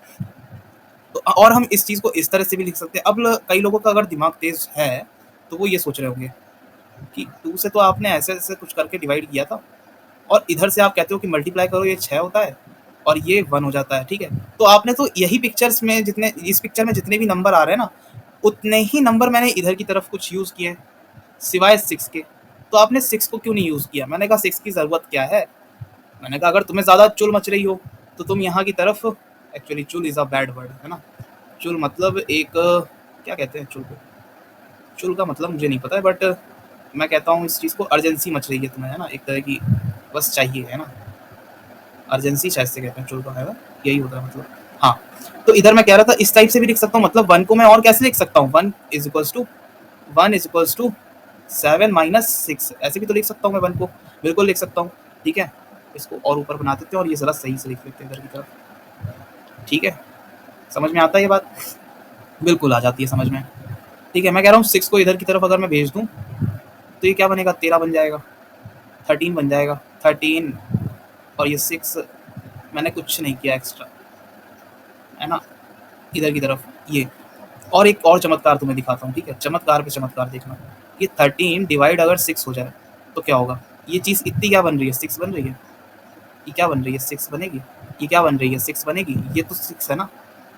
तो और हम इस चीज़ को इस तरह से भी लिख सकते हैं। अब कई लोगों का अगर दिमाग तेज़ है तो वो ये सोच रहे होंगे कि 2 से तो आपने ऐसे-ऐसे कुछ करके डिवाइड किया था और इधर से आप कहते हो कि मल्टीप्लाई करो ये 6 होता है और ये 1 हो जाता है, ठीक है। तो आपने तो यही पिक्चर्स में जितने इस पिक्चर में जितने भी नंबर आ रहे हैं ना, उतने ही नंबर मैंने इधर की तरफ कुछ यूज़ किए हैं, सिवाय 6 के। तो आपने 6 को क्यों नहीं यूज़ किया? मैंने कहा 6 की ज़रूरत क्या है? मैंने कहा अगर तुम्हें ज़्यादा चुल मच रही हो तो तुम यहाँ की तरफ, एक्चुअली चुल इज़ अ बैड वर्ड, है ना। चुल मतलब एक क्या कहते हैं चुल को? चुल का मतलब मुझे नहीं पता है, बट मैं कहता हूँ इस चीज़ को अर्जेंसी मच रही है तुम्हें, है ना, एक तरह की बस चाहिए, है ना, अर्जेंसी शायद से कहते हैं चुल का, है ना, यही होता है मतलब। हाँ, तो इधर मैं कह रहा था इस टाइप से भी लिख सकता हूँ, मतलब 1 को मैं और कैसे लिख सकता हूँ, 1 इज इक्वल्स टू 7 माइनस 6, ऐसे भी तो लिख सकता हूँ मैं 1 को, बिल्कुल लिख सकता हूँ, ठीक है। इसको और ऊपर बना देते हैं और ये ज़रा सही से लिख लेते हैं इधर की तरफ, ठीक है। समझ में आता है ये बात? बिल्कुल आ जाती है समझ में, ठीक है। मैं कह रहा हूँ 6 को इधर की तरफ अगर मैं भेज दूँ तो ये क्या बनेगा, 13 बन जाएगा, 13 बन जाएगा, 13 और ये 6, मैंने कुछ नहीं किया एक्स्ट्रा, है ना, इधर की तरफ ये। और एक और चमत्कार तुम्हें दिखाता हूँ, ठीक है, चमत्कार पे चमत्कार देखना। ये 13 डिवाइड अगर 6 हो जाए तो क्या होगा, ये चीज़ इतनी क्या बन रही है, 6 बन रही है, ये क्या बन रही है, 6 बनेगी, ये क्या बन रही है, 6 बनेगी, ये तो 6 है ना।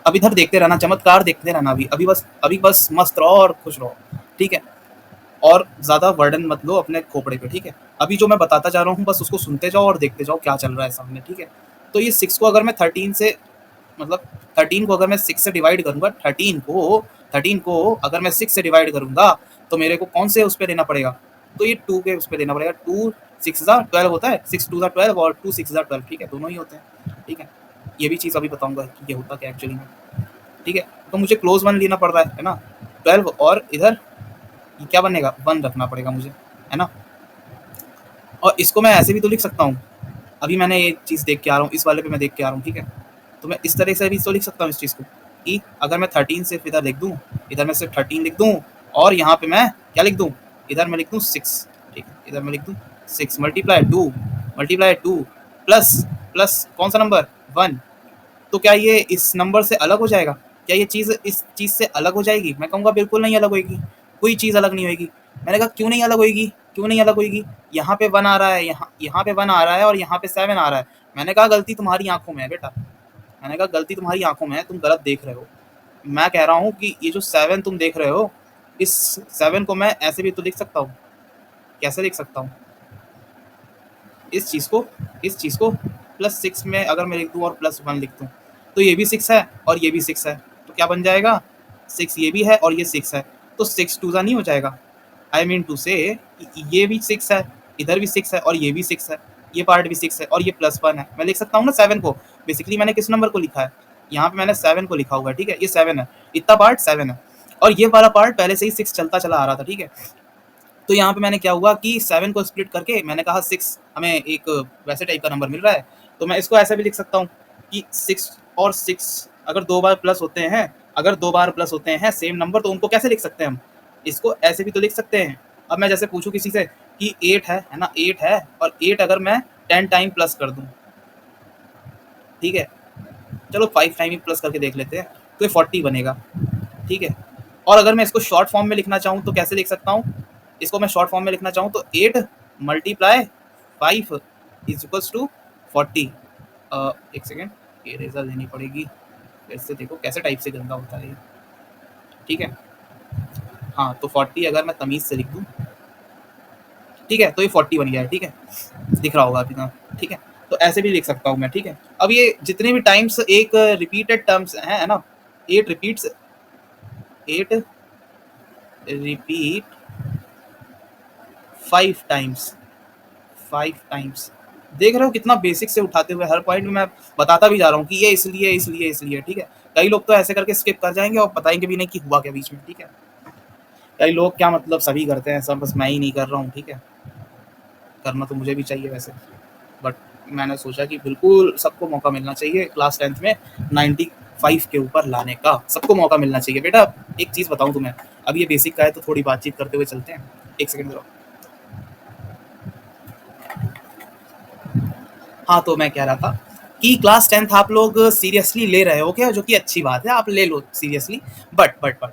अब इधर देखते रहना, चमत्कार देखते रहना, अभी बस मस्त रहो और खुश रहो, ठीक है। और ज़्यादा बर्डन मत लो अपने खोपड़े पे, ठीक है। अभी जो मैं बताता जा रहा हूँ बस उसको सुनते जाओ और देखते जाओ क्या चल रहा है सामने, ठीक है। तो ये 6 को अगर मैं 13 से, मतलब 13 को अगर मैं 6 से डिवाइड करूँगा, 13 को अगर मैं 6 से डिवाइड करूँगा तो मेरे को कौन से उस पर लेना पड़ेगा, तो ये 2 के उस पर लेना पड़ेगा। 2 6 12 होता है, 6 2 12 और 2 6 12, ठीक है, दोनों ही होते हैं, ठीक है। ये भी चीज़ अभी बताऊँगा कि ये होता क्या एक्चुअली में, ठीक है। तो मुझे क्लोज वन लेना पड़ रहा है ना, 12 और इधर ये क्या बनेगा, 1 रखना पड़ेगा मुझे, है ना। और इसको मैं ऐसे भी तो लिख सकता हूँ, अभी मैंने ये चीज़ देख के आ रहा हूँ, इस वाले पे मैं देख के आ रहा हूँ, ठीक है। तो मैं इस तरह से भी तो लिख सकता हूँ इस चीज़ को कि अगर मैं 13 सिर्फ इधर लिख दूँ, इधर मैं सिर्फ 13 लिख दूँ और यहाँ पे मैं क्या लिख दूँ, इधर मैं लिख दूँ 6, ठीक है, इधर मैं लिख दूँ 6 मल्टीप्लाई 2 प्लस प्लस कौन सा नंबर 1, तो क्या ये इस नंबर से अलग हो जाएगा, क्या ये चीज़ इस चीज़ से अलग हो जाएगी? मैं कहूँगा बिल्कुल नहीं अलग होएगी, कोई चीज़ अलग नहीं होएगी। मैंने कहा क्यों नहीं अलग होएगी, क्यों नहीं अलग होएगी, यहाँ पे 1 आ रहा है, यहाँ पे 1 आ रहा है और यहाँ पे 7 आ रहा है। मैंने कहा गलती तुम्हारी आंखों में है बेटा, मैंने कहा गलती तुम्हारी आंखों में है, तुम गलत देख रहे हो। मैं कह रहा हूँ कि ये जो 7 तुम देख रहे हो, इस 7 को मैं ऐसे भी तो लिख सकता हूँ, कैसे लिख सकता हूँ, इस चीज़ को प्लस 6 में अगर मैं लिख दूँ और प्लस 1 लिख दूँ तो ये भी 6 है और ये भी 6 है, तो क्या बन जाएगा, 6 ये भी है और ये 6 है, तो 6 2 नहीं हो जाएगा। आई मीन टू से ये भी 6 है, इधर भी 6 है और ये भी 6 है, ये पार्ट भी 6 है और ये प्लस 1 है। मैं लिख सकता हूँ ना 7 को, बेसिकली मैंने किस नंबर को लिखा है, यहाँ पे मैंने 7 को लिखा हुआ है, ठीक है, ये 7 है, इतना पार्ट 7 है और ये वाला पार्ट पहले से ही 6 चलता चला आ रहा था, ठीक है। तो यहाँ पे मैंने क्या हुआ कि 7 को स्प्लिट करके मैंने कहा 6 हमें एक वैसे टाइप का नंबर मिल रहा है, तो मैं इसको ऐसे भी लिख सकता हूँ कि 6 और 6 अगर 2 बार प्लस होते हैं, अगर 2 बार प्लस होते हैं सेम नंबर, तो उनको कैसे लिख सकते हैं हम, इसको ऐसे भी तो लिख सकते हैं। अब मैं जैसे पूछूँ किसी से कि 8 है ना, 8 है और 8 अगर मैं 10 टाइम प्लस कर दूँ, ठीक है, चलो 5 टाइम ही प्लस करके देख लेते हैं, तो ये 40 बनेगा, ठीक है। और अगर मैं इसको शॉर्ट फॉर्म में लिखना चाहूँ तो कैसे लिख सकता हूँ, इसको मैं शॉर्ट फॉर्म में लिखना चाहूँ तो 8 मल्टीप्लाई 5 इज इक्वल्स टू 40। एक सेकेंड, इरेजर लेनी पड़ेगी, फिर से देखो कैसे टाइप से गंदा होता है ये, ठीक है। हाँ, तो 40 अगर मैं तमीज़ से लिख दूँ, ठीक है, तो ये 40 बन गया है, ठीक है, दिख रहा होगा अभी ना, ठीक है। तो ऐसे भी लिख सकता हूँ मैं, ठीक है। अब ये जितने भी टाइम्स एक रिपीटेड टर्म्स है ना, 8 रिपीट्स, 8 रिपीट 5 टाइम्स, 5 टाइम्स, देख रहे हो कितना बेसिक से उठाते हुए हर पॉइंट में मैं बताता भी जा रहा हूँ कि ये इसलिए, ठीक है। कई लोग तो ऐसे करके स्किप कर जाएंगे और बताएंगे भी नहीं कि हुआ क्या बीच में, ठीक है। कई लोग क्या मतलब सभी करते हैं सब, बस मैं ही नहीं कर रहा हूँ, ठीक है। करना तो मुझे भी चाहिए वैसे, बट मैंने सोचा कि बिल्कुल सबको मौका मिलना चाहिए क्लास 10th में 95 के ऊपर लाने का, सबको मौका मिलना चाहिए। बेटा एक चीज़ बताऊँ तुम्हें, अब ये बेसिक का है तो थोड़ी बातचीत करते हुए चलते हैं। एक सेकंड करो। हाँ, तो मैं कह रहा था कि क्लास 10th आप लोग सीरियसली ले रहे हो क्या, जो कि अच्छी बात है, आप ले लो सीरियसली। बट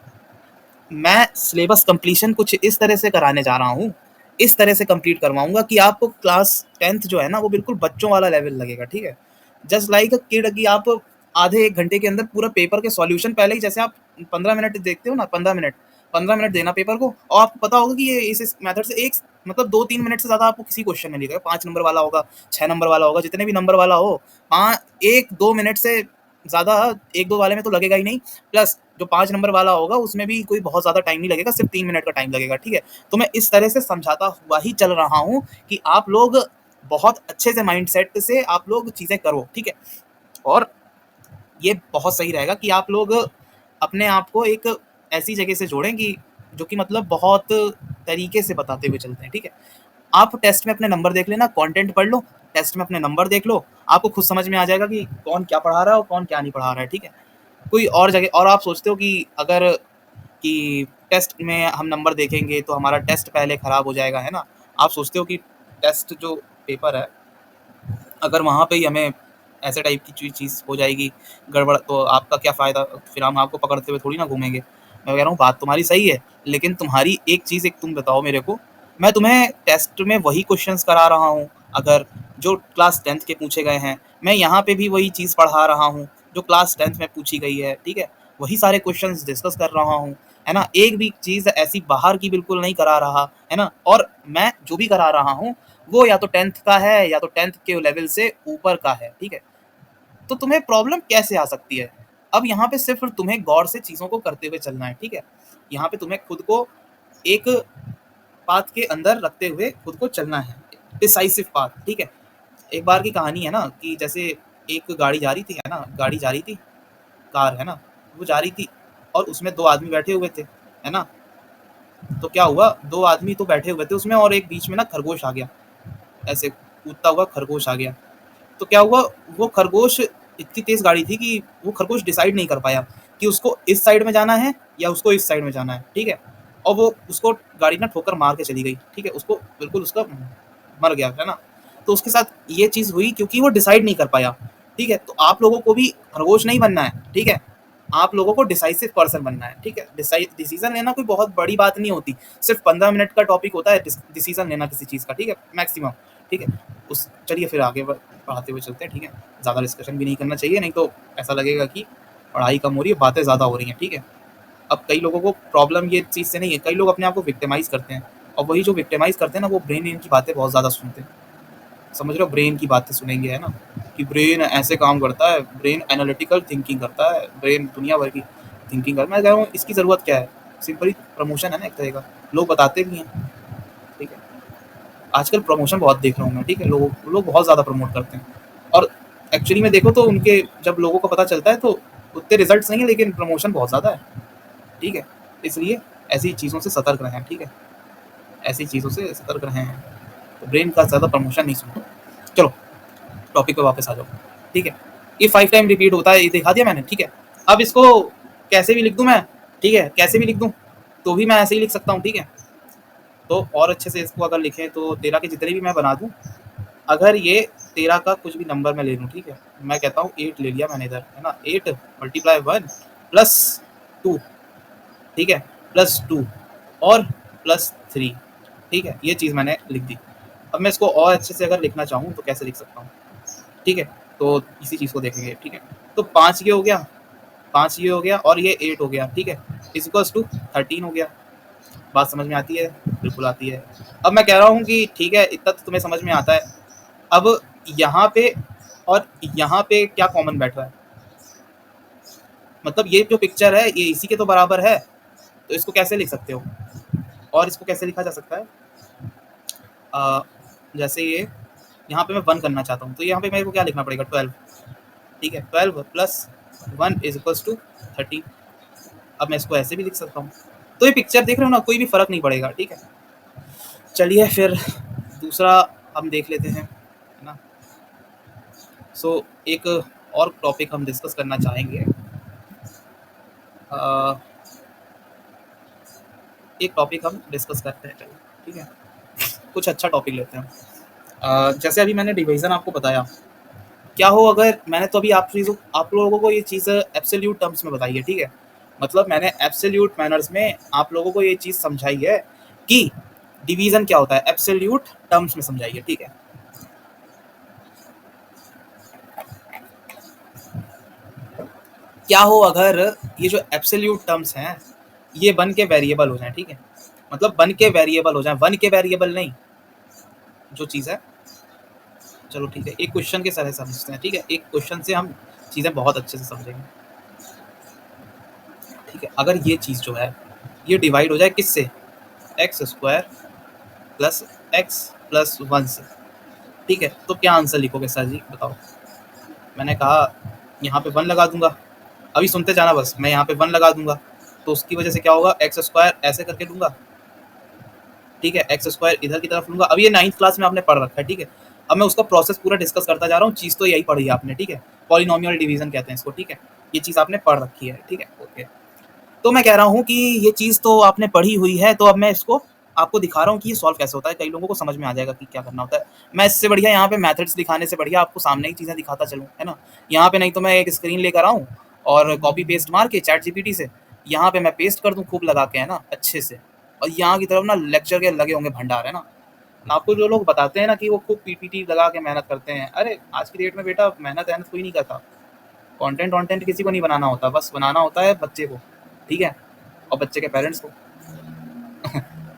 मैं सिलेबस कंप्लीशन कुछ इस तरह से कराने जा रहा हूँ, इस तरह से कंप्लीट करवाऊंगा कि आपको क्लास 10th जो है ना वो बिल्कुल बच्चों वाला लेवल लगेगा, ठीक है। जस्ट लाइक किड की आप आधे 1 घंटे के अंदर पूरा पेपर के सॉल्यूशन, पहले ही जैसे आप 15 मिनट देखते हो ना, 15 मिनट देना पेपर को, और आपको पता होगा कि ये इस मेथड से एक मतलब 2-3 मिनट से ज़्यादा आपको किसी क्वेश्चन में नहीं लगेगा। 5 नंबर वाला होगा, 6 नंबर वाला होगा, जितने भी नंबर वाला हो, 1-2 मिनट से ज़्यादा 1-2 वाले में तो लगेगा ही नहीं। प्लस जो 5 नंबर वाला होगा उसमें भी कोई बहुत ज़्यादा टाइम नहीं लगेगा, सिर्फ 3 मिनट का टाइम लगेगा, ठीक है। तो मैं इस तरह से समझाता हुआ ही चल रहा हूँ कि आप लोग बहुत अच्छे से माइंड सेट से आप लोग चीज़ें करो, ठीक है। और ये बहुत सही रहेगा कि आप लोग अपने आप को एक ऐसी जगह से जोड़ें कि जो कि मतलब बहुत तरीके से बताते हुए चलते हैं, ठीक है। आप टेस्ट में अपने नंबर देख लेना, कंटेंट पढ़ लो, टेस्ट में अपने नंबर देख लो, आपको खुद समझ में आ जाएगा कि कौन क्या पढ़ा रहा है और कौन क्या नहीं पढ़ा रहा है, ठीक है। कोई और जगह, और आप सोचते हो कि अगर कि टेस्ट में हम नंबर देखेंगे तो हमारा टेस्ट पहले ख़राब हो जाएगा, है ना। आप सोचते हो कि टेस्ट जो पेपर है, अगर वहाँ पे ही हमें ऐसे टाइप की चीज़ हो जाएगी गड़बड़, तो आपका क्या फ़ायदा, फिर हम आपको पकड़ते हुए थोड़ी ना घूमेंगे। मैं कह रहा हूँ बात तुम्हारी सही है, लेकिन तुम्हारी एक चीज़ एक तुम बताओ मेरे को, मैं तुम्हें टेस्ट में वही क्वेश्चंस करा रहा हूँ, अगर जो क्लास 10th के पूछे गए हैं, मैं यहाँ पे भी वही चीज़ पढ़ा रहा हूँ जो क्लास 10th में पूछी गई है, ठीक है। वही सारे क्वेश्चंस डिस्कस कर रहा हूँ, है ना। एक भी चीज़ ऐसी बाहर की बिल्कुल नहीं करा रहा, है ना। और मैं जो भी करा रहा हूँ वो या तो 10th का है या तो 10th के लेवल से ऊपर का है, ठीक है। तो तुम्हें प्रॉब्लम कैसे आ सकती है? अब यहाँ पे सिर्फ तुम्हें गौर से चीज़ों को करते हुए चलना है, ठीक है। यहाँ पे तुम्हें खुद को एक पाथ के अंदर रखते हुए खुद को चलना है, डिसाइसिव पाथ, ठीक है। एक बार की कहानी है ना कि जैसे एक गाड़ी जा रही थी, है ना, गाड़ी जा रही थी, कार है ना, वो जा रही थी और उसमें 2 आदमी बैठे हुए थे, है ना। तो क्या हुआ, 2 आदमी तो बैठे हुए थे उसमें और एक बीच में ना खरगोश आ गया, ऐसे कूदता हुआ खरगोश आ गया। तो क्या हुआ, वो खरगोश इतनी तेज गाड़ी थी कि वो खरगोश डिसाइड नहीं कर पाया कि उसको इस साइड में जाना है या उसको इस साइड में जाना है, ठीक है। और वो उसको गाड़ी ना ठोकर मार के चली गई, ठीक है, उसको बिल्कुल उसका मर गया, है ना। तो उसके साथ ये चीज़ हुई क्योंकि वो डिसाइड नहीं कर पाया, ठीक है। तो आप लोगों को भी खरगोश नहीं बनना है, ठीक है। आप लोगों को डिसाइसिव पर्सन बनना है, ठीक है। डिसीजन लेना कोई बहुत बड़ी बात नहीं होती, सिर्फ 15 मिनट का टॉपिक होता है डिसीजन लेना किसी चीज़ का, ठीक है, मैक्सिमम, ठीक है। उस चलिए फिर आगे पढ़ाते हुए चलते हैं, ठीक है। ज़्यादा डिस्कशन भी नहीं करना चाहिए, नहीं तो ऐसा लगेगा कि पढ़ाई कम हो रही है, बातें ज़्यादा हो रही हैं, ठीक है। अब कई लोगों को प्रॉब्लम ये चीज़ से नहीं है, कई लोग अपने आप को विक्टिमाइज़ करते हैं, और वही जो विक्टिमाइज़ करते हैं ना वो ब्रेन की बातें बहुत ज़्यादा सुनते हैं, समझ रहे हो, ब्रेन की बातें सुनेंगे, है ना, कि ब्रेन ऐसे काम करता है, ब्रेन एनालिटिकल थिंकिंग करता है, ब्रेन दुनिया भर की थिंकिंग करता है। मैं कह रहा हूँ इसकी ज़रूरत क्या है, सिंपली प्रमोशन है ना एक तरह का, लोग बताते भी हैं, ठीक है। आजकल प्रमोशन बहुत देख रहा हूँ मैं, ठीक है, लोग लोग बहुत ज़्यादा प्रमोट करते हैं, और एक्चुअली में देखो तो उनके जब लोगों को पता चलता है तो उतने रिजल्ट्स नहीं है, लेकिन प्रमोशन बहुत ज़्यादा है, ठीक है। इसलिए ऐसी चीज़ों से सतर्क रहें, ठीक है, ऐसी चीज़ों से सतर्क रहें, तो ब्रेन का ज़्यादा प्रमोशन नहीं सुनो। चलो टॉपिक पे वापस आ जाओ, ठीक है। ये 5 टाइम रिपीट होता है, ये दिखा दिया मैंने, ठीक है। अब इसको कैसे भी लिख दूँ मैं, ठीक है, कैसे भी लिख दूँ तो भी मैं ऐसे ही लिख सकता हूँ, ठीक है। तो और अच्छे से इसको अगर लिखें तो 13 के जितने भी मैं बना दूँ, अगर ये 13 का कुछ भी नंबर मैं ले लूँ, ठीक है, मैं कहता हूँ 8 ले लिया मैंने इधर, है ना, 8 मल्टीप्लाई 1 प्लस 2, ठीक है, प्लस 2 और प्लस 3, ठीक है, ये चीज़ मैंने लिख दी। अब मैं इसको और अच्छे से अगर लिखना चाहूँ तो कैसे लिख सकता हूँ, ठीक है। तो इसी चीज़ को देखेंगे, ठीक है। तो 5 ये हो गया, 5 ये हो गया और ये 8 हो गया, ठीक है, इक्वल्स टू 13 हो गया। बात समझ में आती है? बिल्कुल आती है। अब मैं कह रहा हूँ कि ठीक है, इतना तो तुम्हें समझ में आता है। अब यहाँ पे और यहाँ पे क्या कॉमन बैठ रहा है, मतलब ये जो पिक्चर है ये इसी के तो बराबर है, तो इसको कैसे लिख सकते हो, और इसको कैसे लिखा जा सकता है, जैसे ये यहाँ पे मैं 1 करना चाहता हूँ तो यहाँ पे मेरे को क्या लिखना पड़ेगा, 12, ठीक है, 12 प्लस 1 इज इक्वल्स टू 13। अब मैं इसको ऐसे भी लिख सकता हूँ, तो ये पिक्चर देख रहे हो ना, कोई भी फर्क नहीं पड़ेगा, ठीक है। चलिए फिर दूसरा हम देख लेते हैं, है ना। सो एक और टॉपिक हम डिस्कस करना चाहेंगे। एक टॉपिक हम डिस्कस करते हैं, चलिए, ठीक है। कुछ अच्छा टॉपिक लेते हैं। जैसे अभी मैंने डिवीजन आपको बताया, क्या हो अगर मैंने तो अभी आप लोगों को ये चीज़ एब्सोल्यूट टर्म्स में बताई है, ठीक है। मतलब मैंने एब्सोल्यूट मैनर्स में आप लोगों को ये चीज़ समझाई है कि डिवीजन क्या होता है, एब्सोल्यूट टर्म्स में समझाई है, ठीक है। क्या हो अगर ये जो एब्सोल्यूट टर्म्स हैं ये बन के वेरिएबल हो जाए, ठीक है। मतलब बन के वेरिएबल हो जाए, वन के वेरिएबल नहीं, जो चीज़ है। चलो ठीक है, एक क्वेश्चन के तरह समझते हैं, ठीक है। एक क्वेश्चन से हम चीज़ें बहुत अच्छे से समझेंगे, ठीक है। अगर ये चीज़ जो है ये डिवाइड हो जाए किससे, x square plus x plus one से, ठीक है, तो क्या आंसर लिखोगे सर जी, बताओ। मैंने कहा यहाँ पे वन लगा दूंगा, अभी सुनते जाना बस। मैं यहाँ पे वन लगा दूंगा तो उसकी वजह से क्या होगा, एक्स स्क्वायर ऐसे करके दूंगा, ठीक है। एक्स स्क्वायर इधर की तरफ लूंगा। अब ये 9th क्लास में आपने पढ़ रखा है, ठीक है। अब मैं उसका प्रोसेस पूरा डिस्कस करता जा रहा हूँ। चीज़ तो यही पढ़ी है आपने, ठीक है। पॉलिनोमियल डिवीजन कहते हैं इसको, ठीक है। ये चीज़ आपने पढ़ रखी है, ठीक है, ओके। तो मैं कह रहा हूँ कि ये चीज़ तो आपने पढ़ी हुई है, तो अब मैं इसको आपको दिखा रहा हूँ कि ये सॉल्व कैसे होता है। कई लोगों को समझ में आ जाएगा कि क्या करना होता है। मैं इससे बढ़िया यहाँ पे मेथड्स दिखाने से बढ़िया आपको सामने ही चीज़ें दिखाता चलूँ, है ना। यहाँ पे नहीं तो मैं एक स्क्रीन लेकर आऊँ और कॉपी पेस्ट मार के चैट जीपीटी से यहाँ पे मैं पेस्ट कर दूँ खूब लगा के, है ना, अच्छे से। और यहाँ की तरफ ना लेक्चर के लगे होंगे भंडार, है ना। आपको जो लोग बताते हैं ना कि वो खूब पीपीटी लगा के मेहनत करते हैं, अरे आज की डेट में बेटा मेहनत कोई नहीं करता। कंटेंट वॉन्टेंट किसी को नहीं बनाना होता, बस बनाना होता है बच्चे को, ठीक है, और बच्चे के पेरेंट्स को।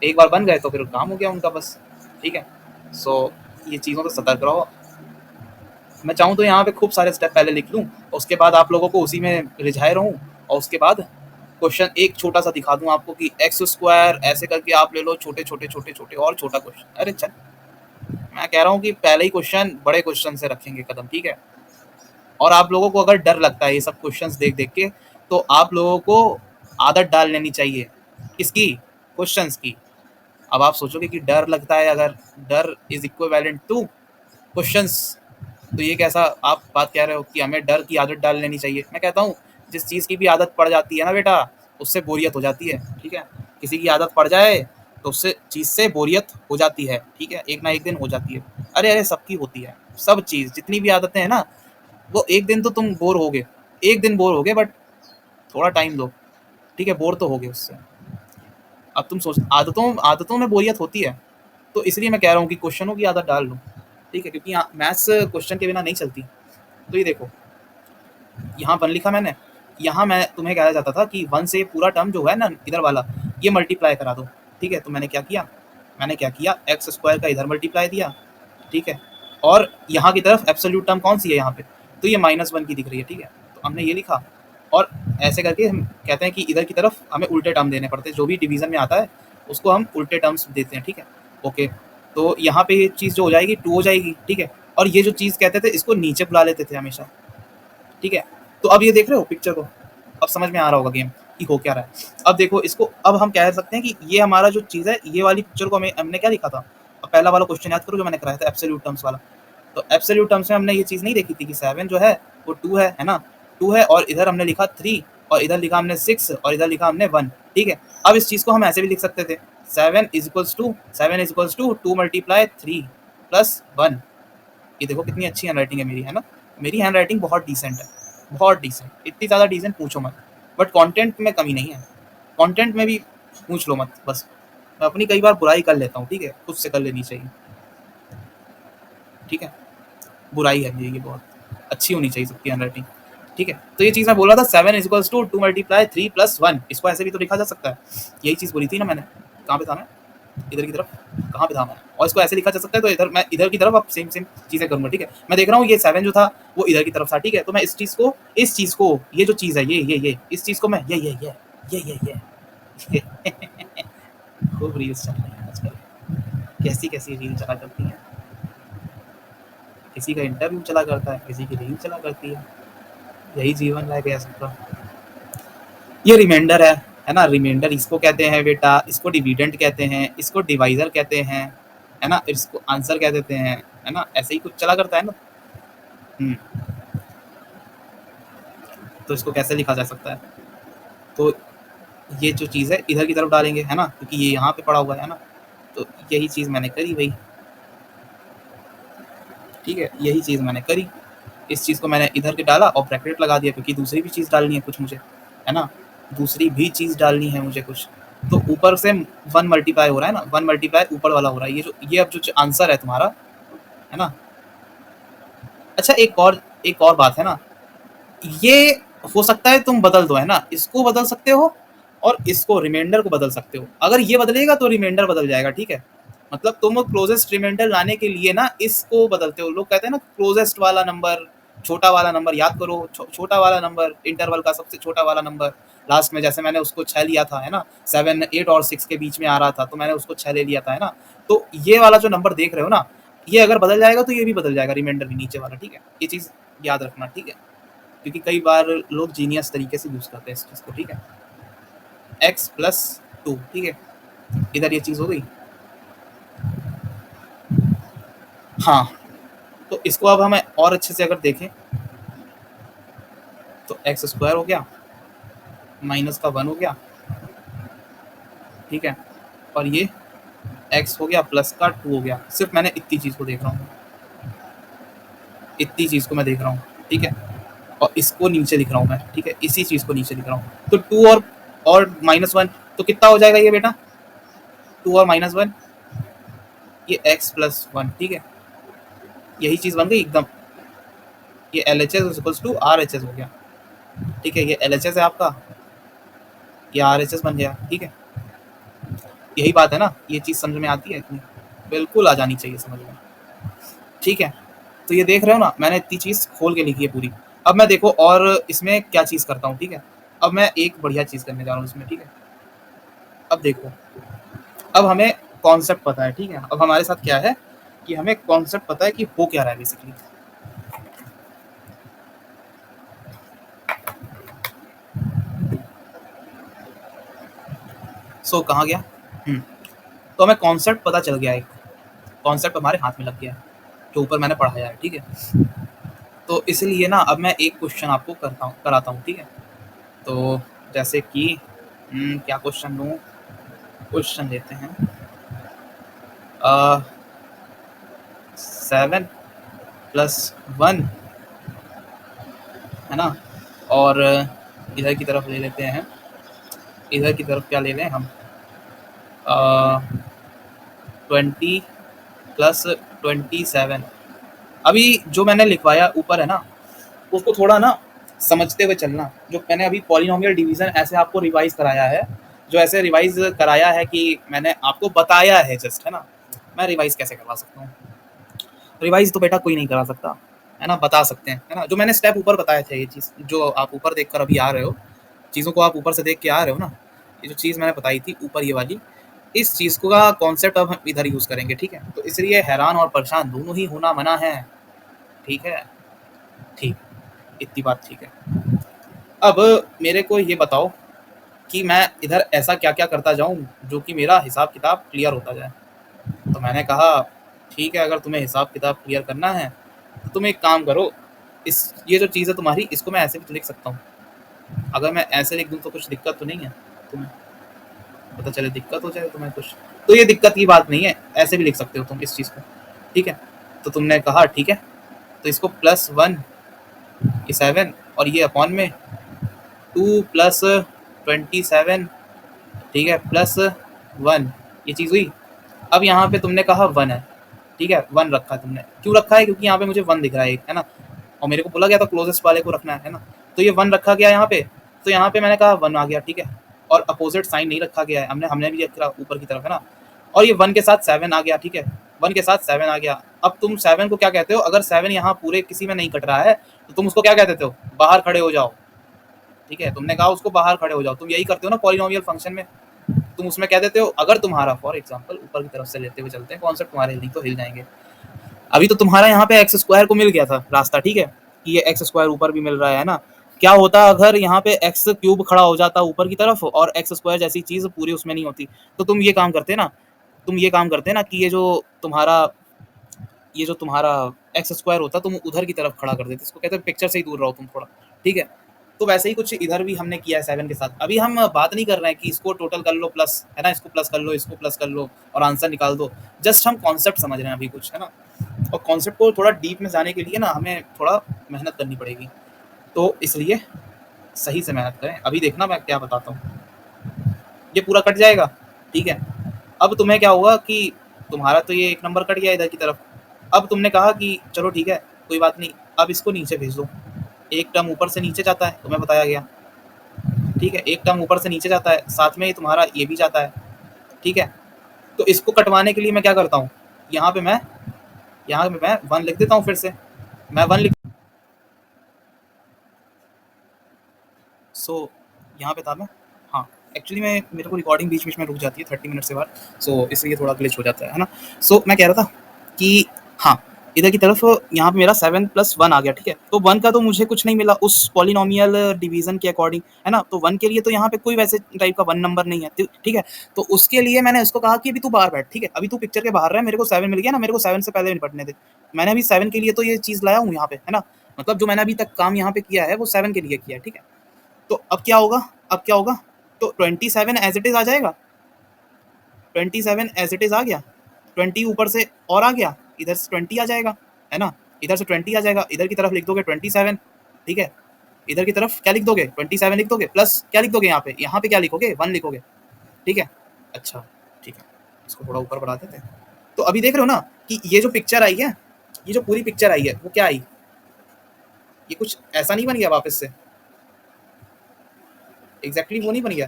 एक बार बन गए तो फिर काम हो गया उनका, बस, ठीक है। सो ये चीज़ों से सतर्क रहो। मैं चाहूँ तो यहाँ पे खूब सारे स्टेप पहले लिख लूँ, उसके बाद आप लोगों को उसी में रिझाए रहूँ, और उसके बाद क्वेश्चन एक छोटा सा दिखा दूँ आपको कि एक्स स्क्वायर ऐसे करके आप ले लो, छोटे छोटे छोटे छोटे और छोटा क्वेश्चन। अरे चल, मैं कह रहा हूँ कि पहले ही क्वेश्चन बड़े क्वेश्चन से रखेंगे कदम, ठीक है। और आप लोगों को अगर डर लगता है ये सब क्वेश्चंस देख देख के, तो आप लोगों को आदत डाल लेनी चाहिए, किसकी, क्वेश्चंस की। अब आप सोचोगे कि डर लगता है, अगर डर इज इक्विवेलेंट टू क्वेश्चंस, तो ये कैसा आप बात कह रहे हो कि हमें डर की आदत डाल लेनी चाहिए। मैं कहता हूँ जिस चीज़ की भी आदत पड़ जाती है ना बेटा, उससे बोरियत हो जाती है, ठीक है। किसी की आदत पड़ जाए तो उससे चीज़ से बोरियत हो जाती है, ठीक है, एक ना एक दिन हो जाती है। अरे अरे सबकी होती है, सब चीज़ जितनी भी आदतें हैं ना, वो एक दिन तो तुम बोर होगे, एक दिन बोर होगे, बट थोड़ा टाइम दो, ठीक है, बोर तो होगे उससे। अब तुम सोच, आदतों आदतों में बोरियत होती है, तो इसलिए मैं कह रहा हूँ कि क्वेश्चनों की आदत डाल लो, ठीक है, क्योंकि मैथ्स क्वेश्चन के बिना नहीं चलती। तो ये देखो, यहाँ वन लिखा मैंने, यहाँ मैं तुम्हें कहना चाहता था कि वन से पूरा टर्म जो है ना इधर वाला, ये मल्टीप्लाई करा दो, ठीक है। तो मैंने क्या किया, एक्स स्क्वायर का इधर मल्टीप्लाई दिया, ठीक है। और यहाँ की तरफ एब्सोल्यूट टर्म कौन सी है यहाँ पे, तो ये -1 की दिख रही है, ठीक है। तो हमने ये लिखा, और ऐसे करके हम कहते हैं कि इधर की तरफ हमें उल्टे टर्म देने पड़ते हैं, जो भी डिवीजन में आता है उसको हम उल्टे टर्म्स देते हैं, ठीक है, ओके। तो यहाँ पे ये चीज़ जो हो जाएगी 2 हो जाएगी, ठीक है। और ये जो चीज़ कहते थे इसको नीचे बुला लेते थे हमेशा, ठीक है। तो अब ये देख रहे हो पिक्चर को, अब समझ में आ रहा होगा गेम कि हो क्या रहा है। अब देखो इसको, अब हम कह सकते हैं कि ये हमारा जो चीज़ है, ये वाली पिक्चर को हमने क्या लिखा था। अब पहला वाला क्वेश्चन याद करो जो मैंने कराया था एब्सोल्यूट टर्म्स वाला। तो एब्सोल्यूट टर्म्स में हमने ये चीज़ नहीं देखी थी कि 7 जो है वो 2 है ना, 2 है, और इधर हमने लिखा 3, और इधर लिखा हमने 6, और इधर लिखा हमने 1, ठीक है। अब इस चीज़ को हम ऐसे भी लिख सकते थे, 7 2 मल्टीप्लाई 3 प्लस 1। ये देखो कितनी अच्छी हैंड राइटिंग है मेरी, है ना। मेरी हैंड राइटिंग बहुत डिसेंट है, बहुत डिसेंट, इतनी ज़्यादा डिसेंट पूछो मत। बट कंटेंट में कमी नहीं है, कंटेंट में भी पूछ लो मत, बस मैं अपनी कई बार बुराई कर लेता हूँ, ठीक है, खुद से कर लेनी चाहिए, ठीक है। बुराई है ये बहुत अच्छी होनी चाहिए सबकी हैंड राइटिंग, ठीक है। तो ये चीज़ मैं बोल रहा था, 7 2 मल्टीप्लाई 3 प्लस 1, इसको ऐसे भी तो लिखा जा सकता है। यही चीज़ बोली थी ना मैंने, कहाँ पे था मैं, इधर की तरफ, कहाँ पे था मैं, और इसको ऐसे लिखा जा सकता है। तो इधर मैं इधर की तरफ अब सेम सेम चीज़ें करूँगा, ठीक है। मैं देख रहा हूँ ये 7 जो था वो इधर की तरफ था, ठीक है। तो मैं इस चीज़ को ये जो चीज़ है ये इस चीज़ को मैं ये खूब रील्स चल रही हैं आजकल, कैसी कैसी रील चला करती हैं, किसी का इंटरव्यू चला करता है, किसी की रील चला करती है, यही जीवन रह गया सबका। ये रिमाइंडर है है ना। रिमाइंडर इसको कहते हैं बेटा, इसको डिविडेंड कहते हैं, इसको डिवाइजर कहते हैं, है ना, इसको आंसर कह देते हैं, है ना, ऐसे ही कुछ चला करता है ना। तो इसको कैसे लिखा जा सकता है, तो ये जो चीज़ है इधर की तरफ डालेंगे, है ना, क्योंकि ये यहाँ पे पड़ा हुआ है ना। तो यही चीज़ मैंने करी भाई, ठीक है, यही चीज़ मैंने करी। इस चीज़ को मैंने इधर के डाला और ब्रैकेट लगा दिया, क्योंकि दूसरी भी चीज़ डालनी है कुछ मुझे, है ना, दूसरी भी चीज़ डालनी है मुझे कुछ। तो ऊपर से 1 मल्टीप्लाई हो रहा है ना, 1 मल्टीप्लाई ऊपर वाला हो रहा है, ये अब जो आंसर है तुम्हारा, है ना। अच्छा एक और बात है ना, ये हो सकता है तुम बदल दो, है ना, इसको बदल सकते हो और इसको रिमाइंडर को बदल सकते हो। अगर ये बदलेगा तो रिमाइंडर बदल जाएगा, ठीक है। मतलब तुम क्लोजेस्ट रिमाइंडर लाने के लिए ना इसको बदलते हो। लोग कहते हैं ना क्लोजेस्ट वाला नंबर, छोटा वाला नंबर याद करो, छोटा वाला नंबर, इंटरवल का सबसे छोटा वाला नंबर लास्ट में, जैसे मैंने उसको 6 लिया था, है ना, 7, 8 और 6 के बीच में आ रहा था, तो मैंने उसको 6 ले लिया था, है ना। तो ये वाला जो नंबर देख रहे हो ना, ये अगर बदल जाएगा तो ये भी बदल जाएगा, रिमाइंडर भी नीचे वाला, ठीक है। ये चीज़ याद रखना, ठीक है, क्योंकि कई बार लोग जीनियस तरीके से यूज करते हैं इस चीज़ को, ठीक है। x+2, ठीक है, इधर ये चीज़ हो गई। हाँ, तो इसको अब हमें और अच्छे से अगर देखें तो x² हो गया, माइनस का 1 हो गया, ठीक है, और ये x हो गया प्लस का 2 हो गया। सिर्फ मैंने इतनी चीज़ को देख रहा हूँ, इतनी चीज़ को मैं देख रहा हूँ, ठीक है, और इसको नीचे लिख रहा हूँ मैं, ठीक है, इसी चीज़ को नीचे लिख रहा हूँ। तो 2 और -1 तो कितना हो जाएगा ये बेटा, 2 और -1, ये x+1, ठीक है, यही चीज़ बन गई एकदम। ये LHS = RHS हो गया, ठीक है, ये LHS है आपका, ये RHS बन गया, ठीक है। यही बात है ना, ये चीज़ समझ में आती है इतनी, बिल्कुल आ जानी चाहिए समझ में, ठीक है। तो ये देख रहे हो ना, मैंने इतनी चीज़ खोल के लिखी है पूरी। अब मैं देखो और इसमें क्या चीज़ करता हूँ, ठीक है। अब मैं एक बढ़िया चीज़ करने जा रहा हूँ इसमें, ठीक है। अब देखो, अब हमें कॉन्सेप्ट पता है, ठीक है। अब हमारे साथ क्या है कि हमें कॉन्सेप्ट पता है कि हो क्या रहा है बेसिकली। कहाँ गया, तो हमें कॉन्सेप्ट पता चल गया, एक कॉन्सेप्ट हमारे हाथ में लग गया है जो ऊपर मैंने पढ़ाया है, ठीक है। तो इसलिए ना अब मैं एक क्वेश्चन आपको कराता हूँ, ठीक है। तो जैसे कि क्या क्वेश्चन लूँ, क्वेश्चन लेते हैं 7 + 1, है ना, और इधर की तरफ ले लेते हैं, इधर की तरफ क्या ले लें हम, 20 + 27। अभी जो मैंने लिखवाया ऊपर है ना, उसको थोड़ा ना समझते हुए चलना। जो मैंने अभी पॉलिनोमियल डिवीजन ऐसे आपको रिवाइज कराया है, जो ऐसे रिवाइज कराया है कि मैंने आपको बताया है जस्ट, है ना। मैं रिवाइज कैसे करवा सकता हूँ, रिवाइज तो बेटा कोई नहीं करा सकता, है ना, बता सकते हैं, है ना। जो मैंने स्टेप ऊपर बताया था, ये चीज़ जो आप ऊपर देखकर अभी आ रहे हो, चीज़ों को आप ऊपर से देख के आ रहे हो ना, ये जो चीज़ मैंने बताई थी ऊपर ये वाली, इस चीज़ को का कॉन्सेप्ट अब हम इधर यूज़ करेंगे, ठीक है। तो इसलिए हैरान और परेशान दोनों ही होना मना है, ठीक है, ठीक, इतनी बात ठीक है। अब मेरे को ये बताओ कि मैं इधर ऐसा क्या क्या करता जाऊँ जो कि मेरा हिसाब किताब क्लियर होता जाए। तो मैंने कहा ठीक है, अगर तुम्हें हिसाब किताब क्लियर करना है तो तुम एक काम करो, ये जो चीज़ है तुम्हारी, इसको मैं ऐसे भी लिख सकता हूँ। अगर मैं ऐसे लिख दूँ तो कुछ दिक्कत तो नहीं है तुम्हें, पता चले दिक्कत हो जाए तुम्हें कुछ, तो ये दिक्कत की बात नहीं है, ऐसे भी लिख सकते हो तुम इस चीज़ को, ठीक है। तो तुमने कहा ठीक है, तो इसको +1 ये 7 और ये अपॉन में 2 + 27, ठीक है, +1, ये चीज़ हुई। अब यहाँ पे तुमने कहा 1 है, ठीक है, 1 रखा है तुमने, क्यों रखा है, क्योंकि यहाँ पे मुझे 1 दिख रहा है, है ना, और मेरे को बोला गया था क्लोजेस्ट वाले को रखना है ना, तो ये 1 रखा गया यहाँ पे, तो यहाँ पे मैंने कहा 1 आ गया, ठीक है, और अपोजिट साइन नहीं रखा गया है, हमने भी रखा ऊपर की तरफ, है ना, और ये 1 के साथ 7 आ गया, ठीक है, 1 के साथ 7 आ गया। अब तुम 7 को क्या कहते हो, अगर 7 यहाँ पूरे किसी में नहीं कट रहा है तो तुम उसको क्या कह देते हो, बाहर खड़े हो जाओ, ठीक है, तुमने कहा उसको बाहर खड़े हो जाओ। तुम यही करते हो ना पॉलिनोमियल फंक्शन में, तुम उसमें कह देते हो, अगर तुम्हारा फॉर एग्जांपल ऊपर की तरफ से लेते हुए चलते हैं, कॉन्सेप्ट तुम्हारे हिल तो हिल जाएंगे। अभी तो तुम्हारा यहाँ पे x² को मिल गया था रास्ता, ठीक है, कि ये x² ऊपर भी मिल रहा है ना, क्या होता अगर यहाँ पे एक्स क्यूब खड़ा हो जाता ऊपर की तरफ और एक्स स्क्वायर जैसी चीज पूरी उसमें नहीं होती, तो तुम ये काम करते ना, तुम ये काम करते ना कि ये जो तुम्हारा एक्स स्क्वायर होता तुम उधर की तरफ खड़ा कर देते, इसको कहते हैं पिक्चर से ही दूर रहो तुम थोड़ा, ठीक है। तो वैसे ही कुछ इधर भी हमने किया है 7 के साथ। अभी हम बात नहीं कर रहे हैं कि इसको टोटल कर लो प्लस, है ना, इसको प्लस कर लो, इसको प्लस कर लो और आंसर निकाल दो। जस्ट हम कॉन्सेप्ट समझ रहे हैं अभी कुछ, है ना। और कॉन्सेप्ट को थोड़ा डीप में जाने के लिए ना हमें थोड़ा मेहनत करनी पड़ेगी, तो इसलिए सही से मेहनत करें। अभी देखना मैं क्या बताता हूँ, ये पूरा कट जाएगा, ठीक है। अब तुम्हें क्या होगा कि तुम्हारा तो ये एक नंबर कट गया इधर की तरफ। अब तुमने कहा कि चलो ठीक है कोई बात नहीं, अब इसको नीचे भेज दो। एक टर्म ऊपर से नीचे जाता है, तुम्हें बताया गया, ठीक है। एक टर्म ऊपर से नीचे जाता है, साथ में ही तुम्हारा ये भी जाता है, ठीक है। तो इसको कटवाने के लिए मैं क्या करता हूँ, यहाँ पे मैं 1 लिख देता हूँ। फिर से मैं 1 लिख, सो यहाँ पे था मैं, हाँ एक्चुअली मैं मेरे को रिकॉर्डिंग बीच बीच में रुक जाती है 30 मिनट से बाद, सो इसलिए थोड़ा ग्लिच हो जाता है ना। सो मैं कह रहा था कि हाँ, इधर की तरफ यहाँ पे मेरा 7 + 1 आ गया, ठीक है। तो 1 का तो मुझे कुछ नहीं मिला उस पॉलिनोमियल डिवीजन के अकॉर्डिंग, है ना। तो 1 के लिए तो यहाँ पे कोई वैसे टाइप का 1 नंबर नहीं है, ठीक है। तो उसके लिए मैंने उसको कहा कि अभी तू बाहर बैठ, ठीक है। अभी तू पिक्चर के बाहर रहा, मेरे को 7 मिल गया ना, मेरे को 7 से पहले निपटने दे। मैंने अभी 7 के लिए तो ये चीज़ लाया हूँ यहाँ पे, है ना। मतलब जो मैंने अभी तक काम यहाँ पे किया है वो 7 के लिए किया है, ठीक है। तो अब क्या होगा, तो 27 एज इट इज आ जाएगा, 27 एज इट इज आ गया, 20 ऊपर से और आ गया, इधर से 20 आ जाएगा, है ना। इधर से 20 आ जाएगा, इधर की तरफ लिख दोगे 27, ठीक है। इधर की तरफ क्या लिख दोगे, 27 लिख दोगे, प्लस क्या लिख दोगे यहाँ पे क्या लिखोगे, 1 लिखोगे, ठीक है। अच्छा ठीक है, इसको थोड़ा ऊपर बढ़ा देते हैं। तो अभी देख रहे हो ना कि ये जो पिक्चर आई है, ये जो पूरी पिक्चर आई है वो क्या आई, ये कुछ ऐसा नहीं बन गया वापस से, एग्जैक्टली वो नहीं बन गया,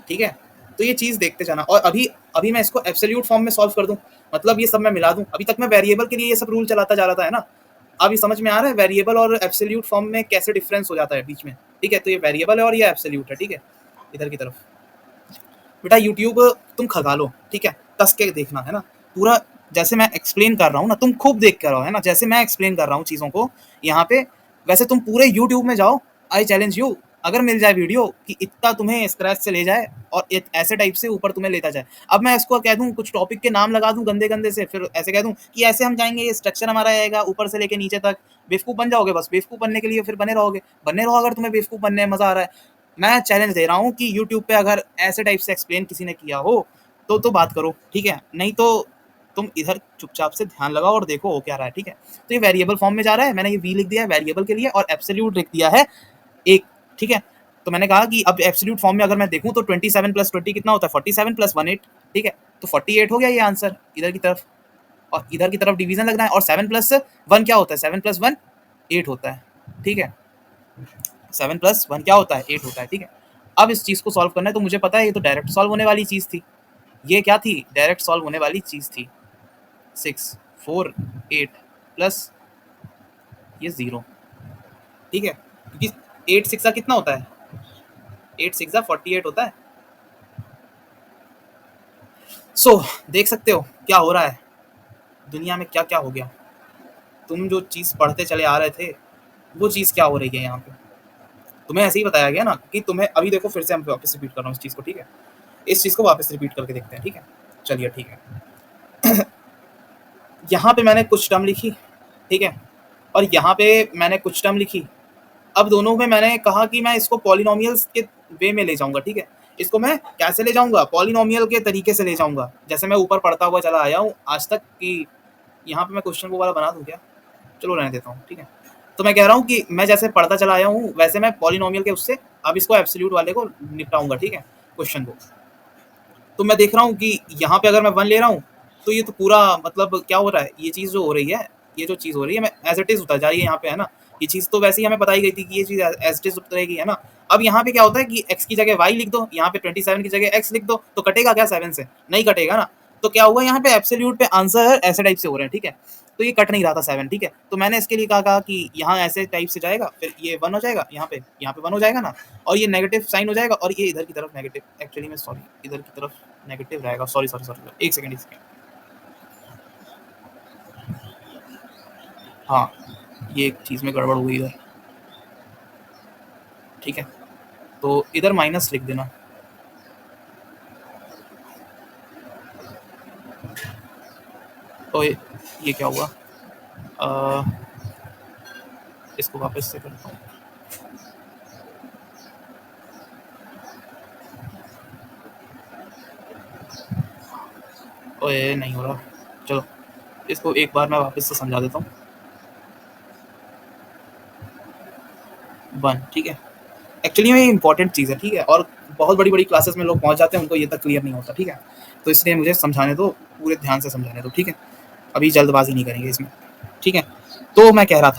ठीक है। तो ये चीज़ देखते जाना। और अभी अभी मैं इसको एब्सोल्यूट फॉर्म में सॉल्व कर दूं, मतलब ये सब मैं मिला दूं। अभी तक मैं वेरिएबल के लिए ये सब रूल चलाता जा रहा था, है ना। अब ये समझ में आ रहा है वेरिएबल और एब्सोल्यूट फॉर्म में कैसे डिफरेंस हो जाता है बीच में, ठीक है। तो ये वेरिएबल है और ये एब्सोल्यूट है, ठीक है। इधर की तरफ बेटा यूट्यूब तुम खगालो, ठीक है, कस के देखना, है ना। पूरा जैसे मैं एक्सप्लेन कर रहा हूँ ना, तुम खूब देख कर रहो, है ना। जैसे मैं एक्सप्लेन कर रहा हूँ चीज़ों को यहाँ पे, वैसे तुम पूरे यूट्यूब में जाओ। आई चैलेंज यू, अगर मिल जाए वीडियो कि इतना तुम्हें स्क्रैच से ले जाए और एक ऐसे टाइप से ऊपर तुम्हें लेता जाए। अब मैं इसको कह दूं, कुछ टॉपिक के नाम लगा दूं गंदे गंदे से, फिर ऐसे कह दूं कि ऐसे हम जाएंगे, ये स्ट्रक्चर हमारा आएगा ऊपर से लेके नीचे तक। बेवकूफ़ बन जाओगे, बस बेवकूफ़ बनने के लिए फिर बने रहोगे, बने रहो अगर तुम्हें बेवकूफ़ बनने में मज़ा आ रहा है। मैं चैलेंज दे रहा हूँ कि यूट्यूब पे अगर ऐसे टाइप से एक्सप्लेन किसी ने किया हो तो बात करो, ठीक है। नहीं तो तुम इधर चुपचाप से ध्यान लगाओ और देखो हो क्या रहा है, ठीक है। तो ये वेरिएबल फॉर्म में जा रहा है, मैंने ये वी लिख दिया है वेरिएबल के लिए और एब्सोल्यूट लिख दिया है एक, ठीक है। तो मैंने कहा कि अब एब्सोल्यूट फॉर्म में अगर मैं देखूं तो 27 + 20 कितना होता है, 47 + 1 8, ठीक है। तो 48 हो गया ये आंसर इधर की तरफ, और इधर की तरफ डिवीजन लगना है। और 7 + 1 क्या होता है, 7 + 1 8 होता है, ठीक है। 7 + 1 क्या होता है, 8 होता है, ठीक है। अब इस चीज़ को सॉल्व करना है, तो मुझे पता है ये तो डायरेक्ट सॉल्व होने वाली चीज़ थी। ये क्या थी, डायरेक्ट सॉल्व होने वाली चीज़ थी। 6 4 8 प्लस ये 0, ठीक है। क्योंकि 8 6 कितना होता है, 8 6 48 होता है। सो देख सकते हो क्या हो रहा है दुनिया में, क्या क्या हो गया। तुम जो चीज़ पढ़ते चले आ रहे थे वो चीज़ क्या हो रही है यहाँ पे, तुम्हें ऐसे ही बताया गया ना कि तुम्हें, अभी देखो फिर से हम वापस रिपीट कर रहा हूँ इस चीज़ को, ठीक है। इस चीज़ को वापस रिपीट करके देखते हैं, ठीक है। चलिए ठीक है। यहाँ पे मैंने कुछ टर्म लिखी, ठीक है, और यहाँ पे मैंने कुछ टर्म लिखी। अब दोनों में मैंने कहा कि मैं इसको पॉलिनोमियल्स के वे में ले जाऊंगा, ठीक है। इसको मैं कैसे ले जाऊंगा, पॉलिनोमियल के तरीके से ले जाऊंगा, जैसे मैं ऊपर पढ़ता हुआ चला आया हूँ आज तक। कि यहाँ पे मैं क्वेश्चन को वाला बना दूँ क्या, चलो रहने देता हूँ, ठीक है। तो मैं कह रहा हूँ कि मैं जैसे पढ़ता चला आया हूँ वैसे मैं पॉलिनोमियल के उससे अब इसको एब्सोल्यूट वाले को निपटाऊंगा, ठीक है, क्वेश्चन को। तो मैं देख रहा हूँ कि यहाँ पे अगर मैं 1 ले रहा हूँ तो ये तो पूरा मतलब क्या हो रहा है, ये चीज़ जो हो रही है, ये जो चीज़ हो रही है मैं एज इट इज उतर जा रही है यहाँ पे, है ना। ये चीज़ तो वैसे ही हमें बताई गई थी कि ये चीज़ एज इट इज उतरेगी, है ना। अब यहाँ पे क्या होता है कि x की जगह y लिख दो, यहाँ पे 27 की जगह x लिख दो, तो कटेगा क्या 7 से, नहीं कटेगा ना। तो क्या हुआ यहाँ पे एब्सोल्यूट पे आंसर ऐसे टाइप से हो रहे हैं, ठीक है। तो ये कट नहीं रहा था 7, ठीक है। तो मैंने इसके लिए कहा कि यहाँ ऐसे टाइप से जाएगा, फिर ये 1 हो जाएगा, यहाँ पे 1 हो जाएगा ना, और ये नेगेटिव साइन हो जाएगा, और ये इधर की तरफ नेगेटिव, एक्चुअली में सॉरी इधर की तरफ नेगेटिव रहेगा, सॉरी सॉरी सॉरी, एक सेकंड। हाँ ये एक चीज़ में गड़बड़ हुई है, ठीक है, तो इधर माइनस लिख देना। तो ये क्या हुआ, इसको वापस से करता हूँ। ओए नहीं हो रहा, चलो इसको एक बार मैं वापस से समझा देता हूँ। 1, ठीक है। एक्चुअली में ये इंपॉर्टेंट चीज़ है, ठीक है, और बहुत बड़ी बड़ी क्लासेस में लोग पहुंच जाते हैं, उनको ये तक क्लियर नहीं होता, ठीक है। तो इसलिए मुझे समझाने दो, पूरे ध्यान से समझाने दो, ठीक है। अभी जल्दबाजी नहीं करेंगे इसमें, ठीक है। तो मैं कह रहा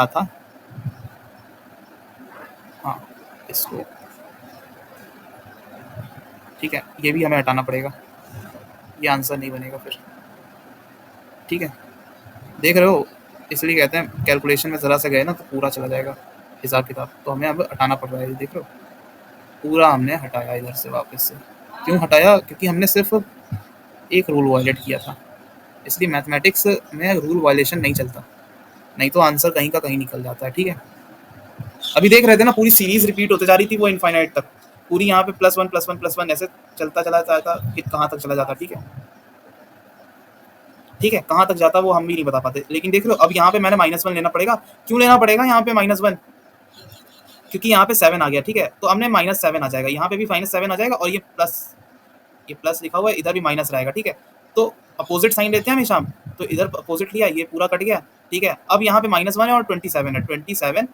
था हाँ, इसको, ठीक है, ये भी हमें हटाना पड़ेगा, ये आंसर नहीं बनेगा फिर, ठीक है। देख रहे हो, इसलिए कहते हैं कैलकुलेशन में ज़रा से गए ना तो पूरा चला जाएगा हिसाब किताब, तो हमें अब हटाना पड़ रहा है, देख रहे हो, पूरा हमने हटाया इधर से वापस से। क्यों हटाया? क्योंकि हमने सिर्फ एक रूल वायलेट किया था, इसलिए मैथमेटिक्स में रूल वायलेशन नहीं चलता, नहीं तो आंसर कहीं का कहीं निकल जाता है, ठीक है। अभी देख रहे थे ना, पूरी सीरीज रिपीट होते जा रही थी वो इनफाइनाइट तक, पूरी यहाँ पे +1 +1 +1 ऐसे चलता चला जाता, फिर कहाँ तक चला जाता, ठीक है, ठीक है, कहाँ तक जाता वो हम भी नहीं बता पाते। लेकिन देख लो, अब यहाँ पे मैंने -1 लेना पड़ेगा। क्यों लेना पड़ेगा यहाँ पे -1? क्योंकि यहाँ पे 7 आ गया, ठीक है, तो हमने -7 आ जाएगा, यहाँ पे भी -7 आ जाएगा, और ये प्लस लिखा हुआ है, इधर भी माइनस रहेगा, ठीक है। तो अपोजिट साइन लेते हैं हमेशा, तो इधर अपोजिट लिया, ये पूरा कट गया, ठीक है। अब यहाँ पे -1 है और 27 है, 27,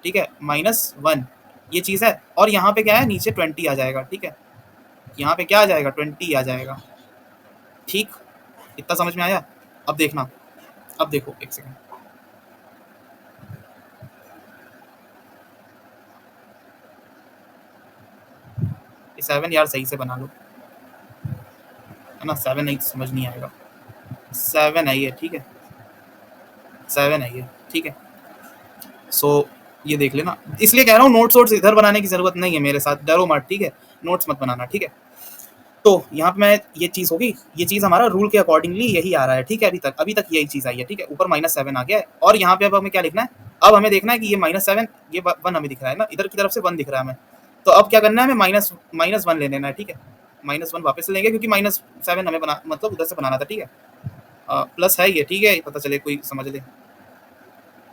ठीक है, -1 ये चीज़ है, और यहाँ पे क्या है, नीचे 20 आ जाएगा, ठीक है, यहाँ पे क्या आ जाएगा, 20 आ जाएगा, ठीक। इतना समझ में आया? अब देखना, अब देखो एक सेकंड, ये 7 यार सही से बना लो, है ना, 7 नहीं तो समझ नहीं आएगा, 7 है ये, ठीक है, 7 है ये, ठीक है। सो ये देख लेना, इसलिए कह रहा हूँ नोट्स वोट्स इधर बनाने की जरूरत नहीं है मेरे साथ, डरो मत, ठीक है, नोट्स मत बनाना, ठीक है। तो यहाँ पे मैं, ये चीज़ होगी, ये चीज़ हमारा रूल के अकॉर्डिंगली यही आ रहा है, ठीक है, अभी तक यही चीज़ आई है, ठीक है। ऊपर -7 आ गया है, और यहाँ पे अब हमें क्या लिखना है, अब हमें देखना है कि ये -7, ये 1 हमें दिख रहा है ना, इधर की तरफ से 1 दिख रहा है हमें, तो अब क्या करना है, हमें -1 ले लेना है, ठीक है, -1 वापस से लेंगे, क्योंकि -7 हमें बना, मतलब उधर से बनाना था, ठीक है। प्लस है ये, ठीक है, पता चले कोई समझ ले,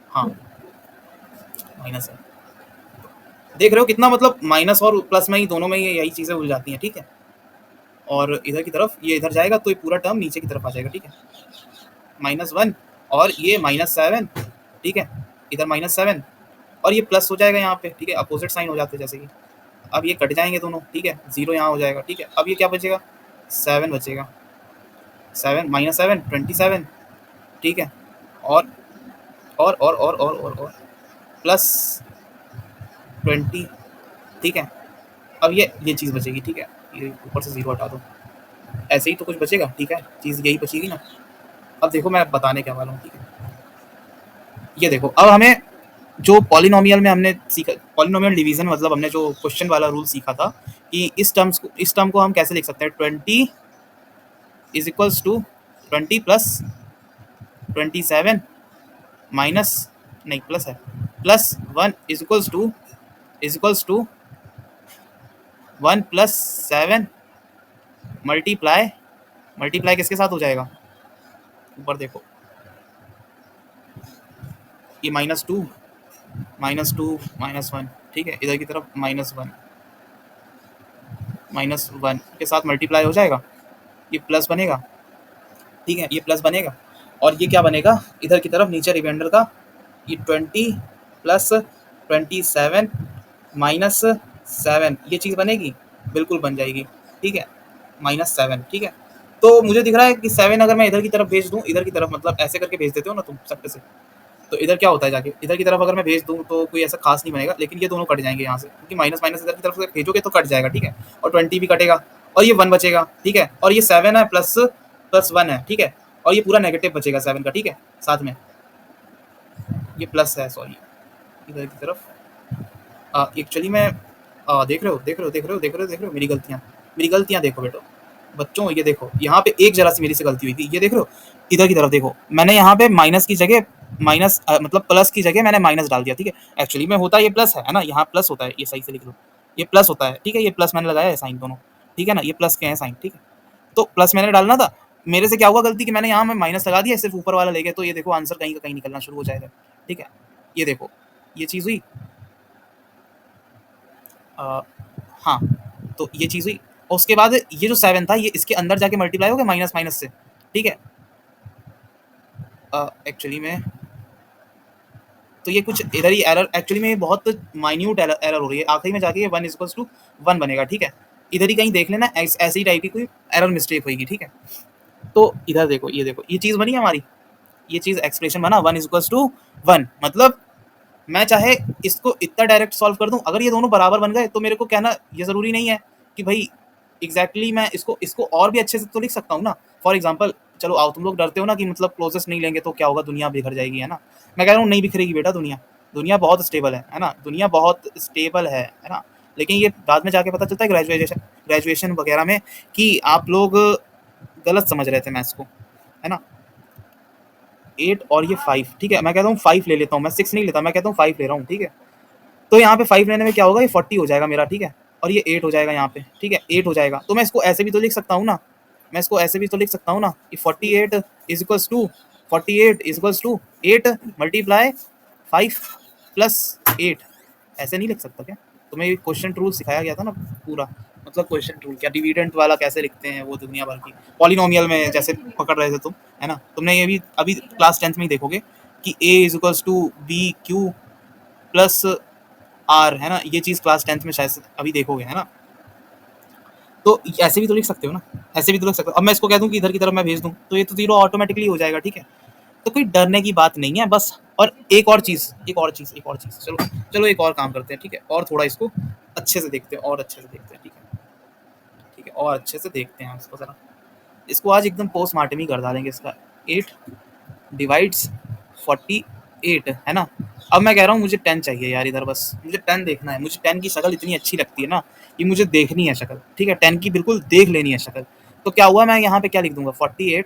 हाँ माइनस है, देख रहे हो कितना, मतलब माइनस और प्लस में ही, दोनों में ही यही चीज़ें उल जाती हैं, ठीक है। और इधर की तरफ ये इधर जाएगा, तो ये पूरा टर्म नीचे की तरफ आ जाएगा, ठीक है, -1 और ये -7, ठीक है, इधर -7 और ये प्लस हो जाएगा यहाँ पे, ठीक है, अपोजिट साइन हो जाते हैं जैसे कि, अब ये कट जाएंगे दोनों, ठीक है, 0 यहाँ हो जाएगा, ठीक है। अब ये क्या बचेगा, 7 बचेगा, 7 -7 27, ठीक है, और प्लस 20, ठीक है। अब ये चीज़ बचेगी, ठीक है, ये ऊपर से 0 हटा दो, ऐसे ही तो कुछ बचेगा, ठीक है, चीज़ यही बचेगी ना। अब देखो मैं बताने क्या वाला हूँ, ठीक है, ये देखो, अब हमें जो पॉलिनोमियल में हमने सीखा, पॉलिनोमियल डिवीजन, मतलब हमने जो क्वेश्चन वाला रूल सीखा था कि इस टर्म को हम कैसे लिख सकते हैं, 20 is equals to 20 plus 27 minus, नहीं प्लस है, +1 इज इक्वल्स टू 1 + 7 मल्टीप्लाई किसके साथ हो जाएगा, ऊपर देखो, ये -2 -1, ठीक है, इधर की तरफ -1 के साथ मल्टीप्लाई हो जाएगा, ये प्लस बनेगा, ठीक है, ये प्लस बनेगा, और ये क्या बनेगा, इधर की तरफ नीचे रिमाइंडर का, ये 20 + 27 -7, ये चीज़ बनेगी, बिल्कुल बन जाएगी, ठीक है, -7, ठीक है। तो मुझे दिख रहा है कि 7 अगर मैं इधर की तरफ भेज दूँ, इधर की तरफ मतलब ऐसे करके भेज देते हो ना तुम सट्टे से, तो इधर क्या होता है, जाके इधर की तरफ अगर मैं भेज दूँ तो कोई ऐसा खास नहीं बनेगा, लेकिन ये दोनों कट जाएंगे यहाँ से, क्योंकि माइनस माइनस इधर की तरफ से भेजोगे तो कट जाएगा, ठीक है, और 20 भी कटेगा, और ये 1 बचेगा, ठीक है, और ये 7 है प्लस 1 है, ठीक है, और ये पूरा नेगेटिव बचेगा 7 का, ठीक है, साथ में ये प्लस है, सॉरी, इधर की तरफ एक्चुअली मैं देख रहे हो मेरी गलतियाँ देखो बेटो, बच्चों ये देखो, यहाँ पे एक जरा सी मेरी से गलती हुई थी, ये देख रहे हो, इधर की तरफ देखो, मैंने यहाँ पे माइनस की जगह माइनस मतलब प्लस की जगह मैंने माइनस डाल दिया, ठीक है। एक्चुअली में होता ये प्लस है ना, यहाँ प्लस होता है, ये सही से लिख लो, ये प्लस होता है, ठीक है। ये प्लस मैंने लगाया है साइन दोनों, ठीक है ना, ये प्लस के हैं साइन, ठीक है। तो प्लस मैंने डालना था, मेरे से क्या हुआ गलती कि मैंने यहाँ में माइनस लगा दिया, सिर्फ ऊपर वाला ले गया, तो ये देखो आंसर कहीं का कहीं निकलना शुरू हो जाएगा, ठीक है। ये देखो ये चीज़ हुई, हाँ, तो ये चीज़ हुई। और उसके बाद ये जो 7 था ये इसके अंदर जाके मल्टीप्लाई हो गया माइनस माइनस से, ठीक है। एक्चुअली में तो ये कुछ इधर ही एरर, एक्चुअली में ये बहुत माइन्यूट एरर हो रही है, आखिरी में जाके ये 1 इक्वल्स टू 1 बनेगा, ठीक है। इधर ही कहीं देख लेना, ऐसी टाइप की कोई एरर मिस्टेक होगी, ठीक है। तो इधर देखो ये चीज़ बनी हमारी, ये चीज़ एक्सप्रेशन बना 1 इक्वल्स टू 1, मतलब मैं चाहे इसको इतना डायरेक्ट सॉल्व कर दूं, अगर ये दोनों बराबर बन गए तो मेरे को कहना ये ज़रूरी नहीं है कि भाई एग्जैक्टली मैं इसको इसको और भी अच्छे से तो लिख सकता हूँ ना। फॉर एग्जाम्पल, चलो आओ, तुम लोग डरते हो ना कि मतलब क्लोजेस्ट नहीं लेंगे तो क्या होगा, दुनिया बिखर जाएगी, है ना। मैं कह रहा हूँ नहीं बिखरेगी बेटा, दुनिया दुनिया बहुत स्टेबल है ना, दुनिया बहुत स्टेबल है ना। लेकिन ये बाद में जाके पता चलता है ग्रेजुएशन वगैरह में कि आप लोग गलत समझ रहे थे मैथ्स को, है ना। 8 और ये 5, ठीक है। मैं कहता हूँ 5 ले लेता हूँ, मैं 6 नहीं लेता, मैं कहता हूँ 5 ले रहा हूँ, ठीक है। तो यहाँ पे 5 लेने में क्या होगा, ये 40 हो जाएगा मेरा, ठीक है। और ये 8 हो जाएगा यहाँ पे, ठीक है, 8 हो जाएगा। तो मैं इसको ऐसे भी तो लिख सकता हूँ ना, मैं इसको ऐसे भी तो लिख सकता हूँ ना कि 48 is equals to 8 multiply 5 plus 8, ऐसे नहीं लिख सकता क्या? तुम्हें क्वेश्चन रूल सिखाया गया था ना पूरा, मतलब क्वेश्चन रूल क्या, डिविडेंट वाला कैसे लिखते हैं वो दुनिया भर की, पॉलिनोमियल में जैसे पकड़ रहे थे तुम, है ना। तुमने ये भी अभी क्लास 10th में ही देखोगे कि a is equals to B Q plus R, है ना। ये चीज़ क्लास 10th में शायद से अभी देखोगे, है ना। तो ऐसे भी तो लिख सकते हो ना, ऐसे भी तो लिख सकते हो। अब मैं इसको कह दूं कि इधर की तरफ मैं भेज दूं तो ये तो 0 ऑटोमेटिकली हो जाएगा, ठीक है। तो कोई डरने की बात नहीं है बस। और एक और चीज़, चलो चलो एक और काम करते हैं, ठीक है। और थोड़ा इसको अच्छे से देखते हैं, और अच्छे से देखते हैं, ठीक है, ठीक है, और अच्छे से देखते हैं इसको ज़रा। इसको आज एकदम पोस्टमार्टम ही कर डालेंगे इसका। 8 डिवाइड्स 48, है ना। अब मैं कह रहा हूँ मुझे 10 चाहिए यार इधर, बस मुझे 10 देखना है। मुझे 10 की शक्ल इतनी अच्छी लगती है ना, ये मुझे देखनी है शक्ल, ठीक है। 10 की बिल्कुल देख लेनी है शक्ल। तो क्या हुआ, मैं यहाँ पे क्या लिख दूंगा, 48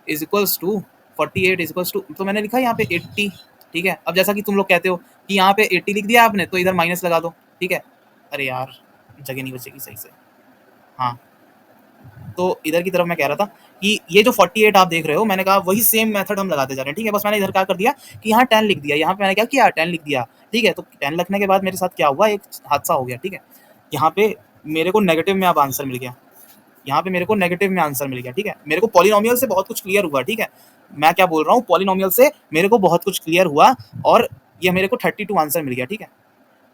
is equals to 48 is equals to, तो मैंने लिखा यहाँ पे 80, ठीक है। अब जैसा कि तुम लोग कहते हो कि यहाँ पे 80 लिख दिया आपने तो इधर माइनस लगा दो, ठीक है। अरे यार जगह नहीं बचेगी सही से, हाँ। तो इधर की तरफ मैं कह रहा था कि ये जो 48 आप देख रहे हो, मैंने कहा वही सेम मेथड हम लगाते जा रहे हैं, ठीक है। बस मैंने इधर क्या कर दिया कि यहाँ 10 लिख दिया, यहाँ पे मैंने क्या किया 10 लिख दिया, ठीक है। तो 10 लिखने के बाद मेरे साथ क्या हुआ, एक हादसा हो गया, ठीक है। यहाँ पे मेरे को नेगेटिव में अब आंसर मिल गया, यहाँ पे मेरे को नेगेटिव में आंसर मिल गया, ठीक है। मेरे को पॉलिनोमियल से बहुत कुछ क्लियर हुआ, ठीक है। मैं क्या बोल रहा हूँ, पॉलिनोमियल से मेरे को बहुत कुछ क्लियर हुआ और ये मेरे को 32 आंसर मिल गया, ठीक है।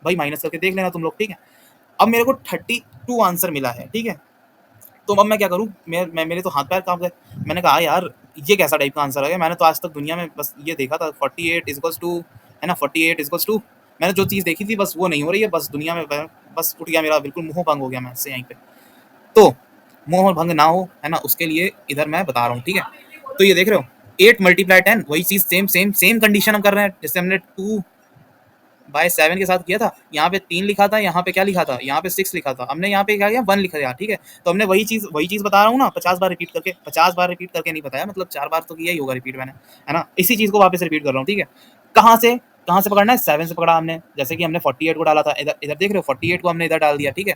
भाई माइनस करके देख लेना तुम लोग, ठीक है। अब मेरे को 32 आंसर मिला है, ठीक है। तो अब मैं क्या करूँ, मैं मेरे तो हाथ पैर कांप गए। मैंने कहा यार ये कैसा टाइप का आंसर है, मैंने तो आज तक दुनिया में बस ये देखा था 48 इक्वल्स टू, है ना, 48 इक्वल्स टू, मैंने जो चीज़ देखी थी बस वो नहीं हो रही है, बस दुनिया में बस उठ गया मेरा, बिल्कुल मुँह भंग हो गया मैं इससे यहीं पे। तो मुँह भंग ना हो, है ना, उसके लिए इधर मैं बता रहा हूँ, ठीक है। तो ये देख रहे हो 8 मल्टीप्लाई 10, वही चीज़ सेम कंडीशन हम कर रहे हैं जैसे हमने 2/7 के साथ किया था। यहाँ पे 3 लिखा था, यहाँ पे क्या लिखा था, यहाँ पे 6 लिखा था, हमने यहाँ पे क्या किया 1 लिखा दिया, ठीक है। तो हमने वही चीज़ बता रहा हूँ ना, 50 बार रिपीट करके, 50 बार रिपीट करके नहीं बताया, मतलब 4 बार तो किया ही होगा रिपीट मैंने, है ना। इसी चीज़ को वापस रिपीट कर रहा हूँ, ठीक है। कहाँ से पकड़ना है, 7 से पकड़ा हमने, जैसे कि हमने 48 को डाला था, इधर इधर देख रहे हो 48 को हमने इधर डाल दिया, ठीक है।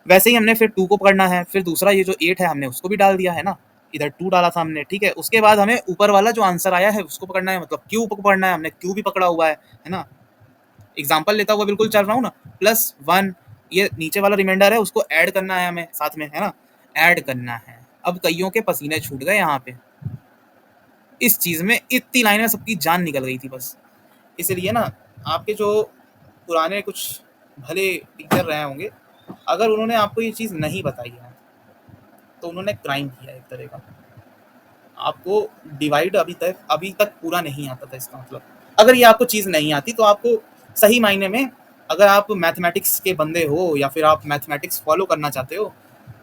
वैसे ही हमने फिर 2 को पकड़ना है, फिर दूसरा ये जो 8 है हमने उसको भी डाल दिया, है ना। इधर 2 डाला था हमने, ठीक है। उसके बाद हमें ऊपर वाला जो आंसर आया है उसको पकड़ना है, मतलब क्यू को पकड़ना है, हमने क्यू भी पकड़ा हुआ है ना। एग्जाम्पल लेता हुआ बिल्कुल चल रहा हूँ ना, +1, ये नीचे वाला रिमाइंडर है उसको ऐड करना है हमें साथ में, है ना, ऐड करना है। अब कईयों के पसीने छूट गए यहाँ पे, इस चीज़ में इतनी लाइनें सबकी जान निकल गई थी बस। इसलिए ना आपके जो पुराने कुछ भले टीचर रहे होंगे, अगर उन्होंने आपको ये चीज़ नहीं बताई है तो उन्होंने क्राइम किया एक तरह का। आपको डिवाइड अभी तक पूरा नहीं आता था, इसका मतलब अगर ये आपको चीज़ नहीं आती तो आपको सही मायने में, अगर आप मैथमेटिक्स के बंदे हो या फिर आप मैथमेटिक्स फॉलो करना चाहते हो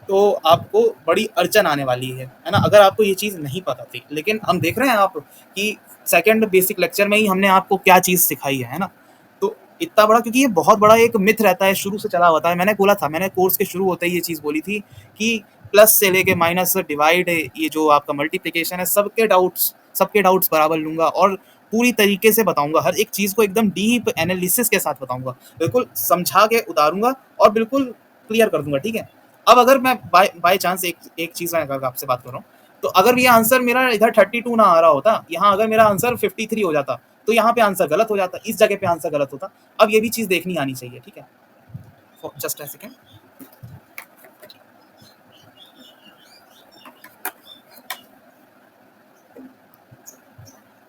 तो आपको बड़ी अड़चन आने वाली है ना, अगर आपको ये चीज़ नहीं पता थी। लेकिन हम देख रहे हैं आप कि सेकंड बेसिक लेक्चर में ही हमने आपको क्या चीज़ सिखाई है ना। तो इतना बड़ा, क्योंकि ये बहुत बड़ा एक मिथ रहता है, शुरू से चला हुआ था। मैंने बोला था, मैंने कोर्स के शुरू होते ही ये चीज़ बोली थी कि प्लस से लेके माइनस डिवाइड, ये जो आपका मल्टीप्लिकेशन है, सबके डाउट्स बराबर लूंगा। और पूरी तरीके से बताऊंगा, हर एक चीज़ को एकदम डीप एनालिसिस के साथ बताऊंगा, बिल्कुल समझा के उतारूंगा और बिल्कुल क्लियर कर दूंगा, ठीक है। अब अगर मैं बाय चांस एक चीज़ मैं अगर आपसे बात कर रहा हूँ, तो अगर ये आंसर मेरा इधर 32 ना आ रहा होता, यहाँ अगर मेरा आंसर 53 हो जाता, तो यहाँ पे आंसर गलत हो जाता, इस जगह पे आंसर गलत होता। अब ये भी चीज़ देखनी आनी चाहिए, ठीक है। Just a second.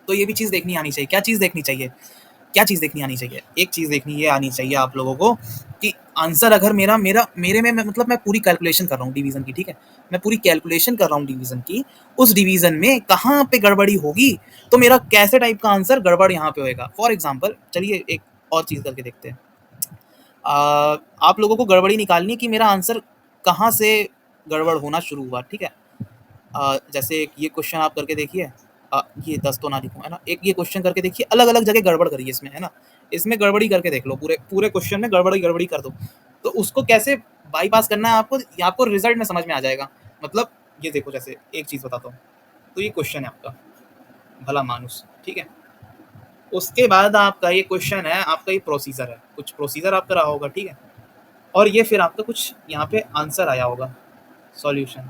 तो ये भी चीज़ देखनी आनी चाहिए। क्या चीज़ देखनी चाहिए? क्या चीज़ देखनी आनी चाहिए? एक चीज़ देखनी ये आनी चाहिए आप लोगों को कि आंसर अगर मेरा मेरा मेरे में मतलब मैं पूरी कैलकुलेशन कर रहा हूँ डिवीज़न की, ठीक है? मैं पूरी कैलकुलेशन कर रहा हूँ डिवीज़न की, उस डिवीज़न में कहाँ पे गड़बड़ी होगी, तो मेरा कैसे टाइप का आंसर गड़बड़ यहाँ पे होएगा। फॉर एग्ज़ाम्पल चलिए एक और चीज़ करके देखते हैं। आप लोगों को गड़बड़ी निकालनी है कि मेरा आंसर कहाँ से गड़बड़ होना शुरू हुआ, ठीक है? जैसे ये क्वेश्चन आप करके देखिए, ये 10 तो ना लिखूँ, है ना? एक ये क्वेश्चन करके देखिए, अलग-अलग जगह गड़बड़ करिए इसमें, है ना? इसमें गड़बड़ी करके देख लो, पूरे क्वेश्चन में गड़बड़ी कर दो। तो उसको कैसे बाईपास करना है आपको, ये आपको रिजल्ट में समझ में आ जाएगा। मतलब ये देखो, जैसे एक चीज़ बताता हूँ, तो ये क्वेश्चन है आपका, भला मानुस, ठीक है? उसके बाद आपका ये क्वेश्चन है, आपका ये प्रोसीजर है, कुछ प्रोसीजर आपका रहा होगा, ठीक है? और ये फिर आपका कुछ यहाँ पे आंसर आया होगा, सॉल्यूशन,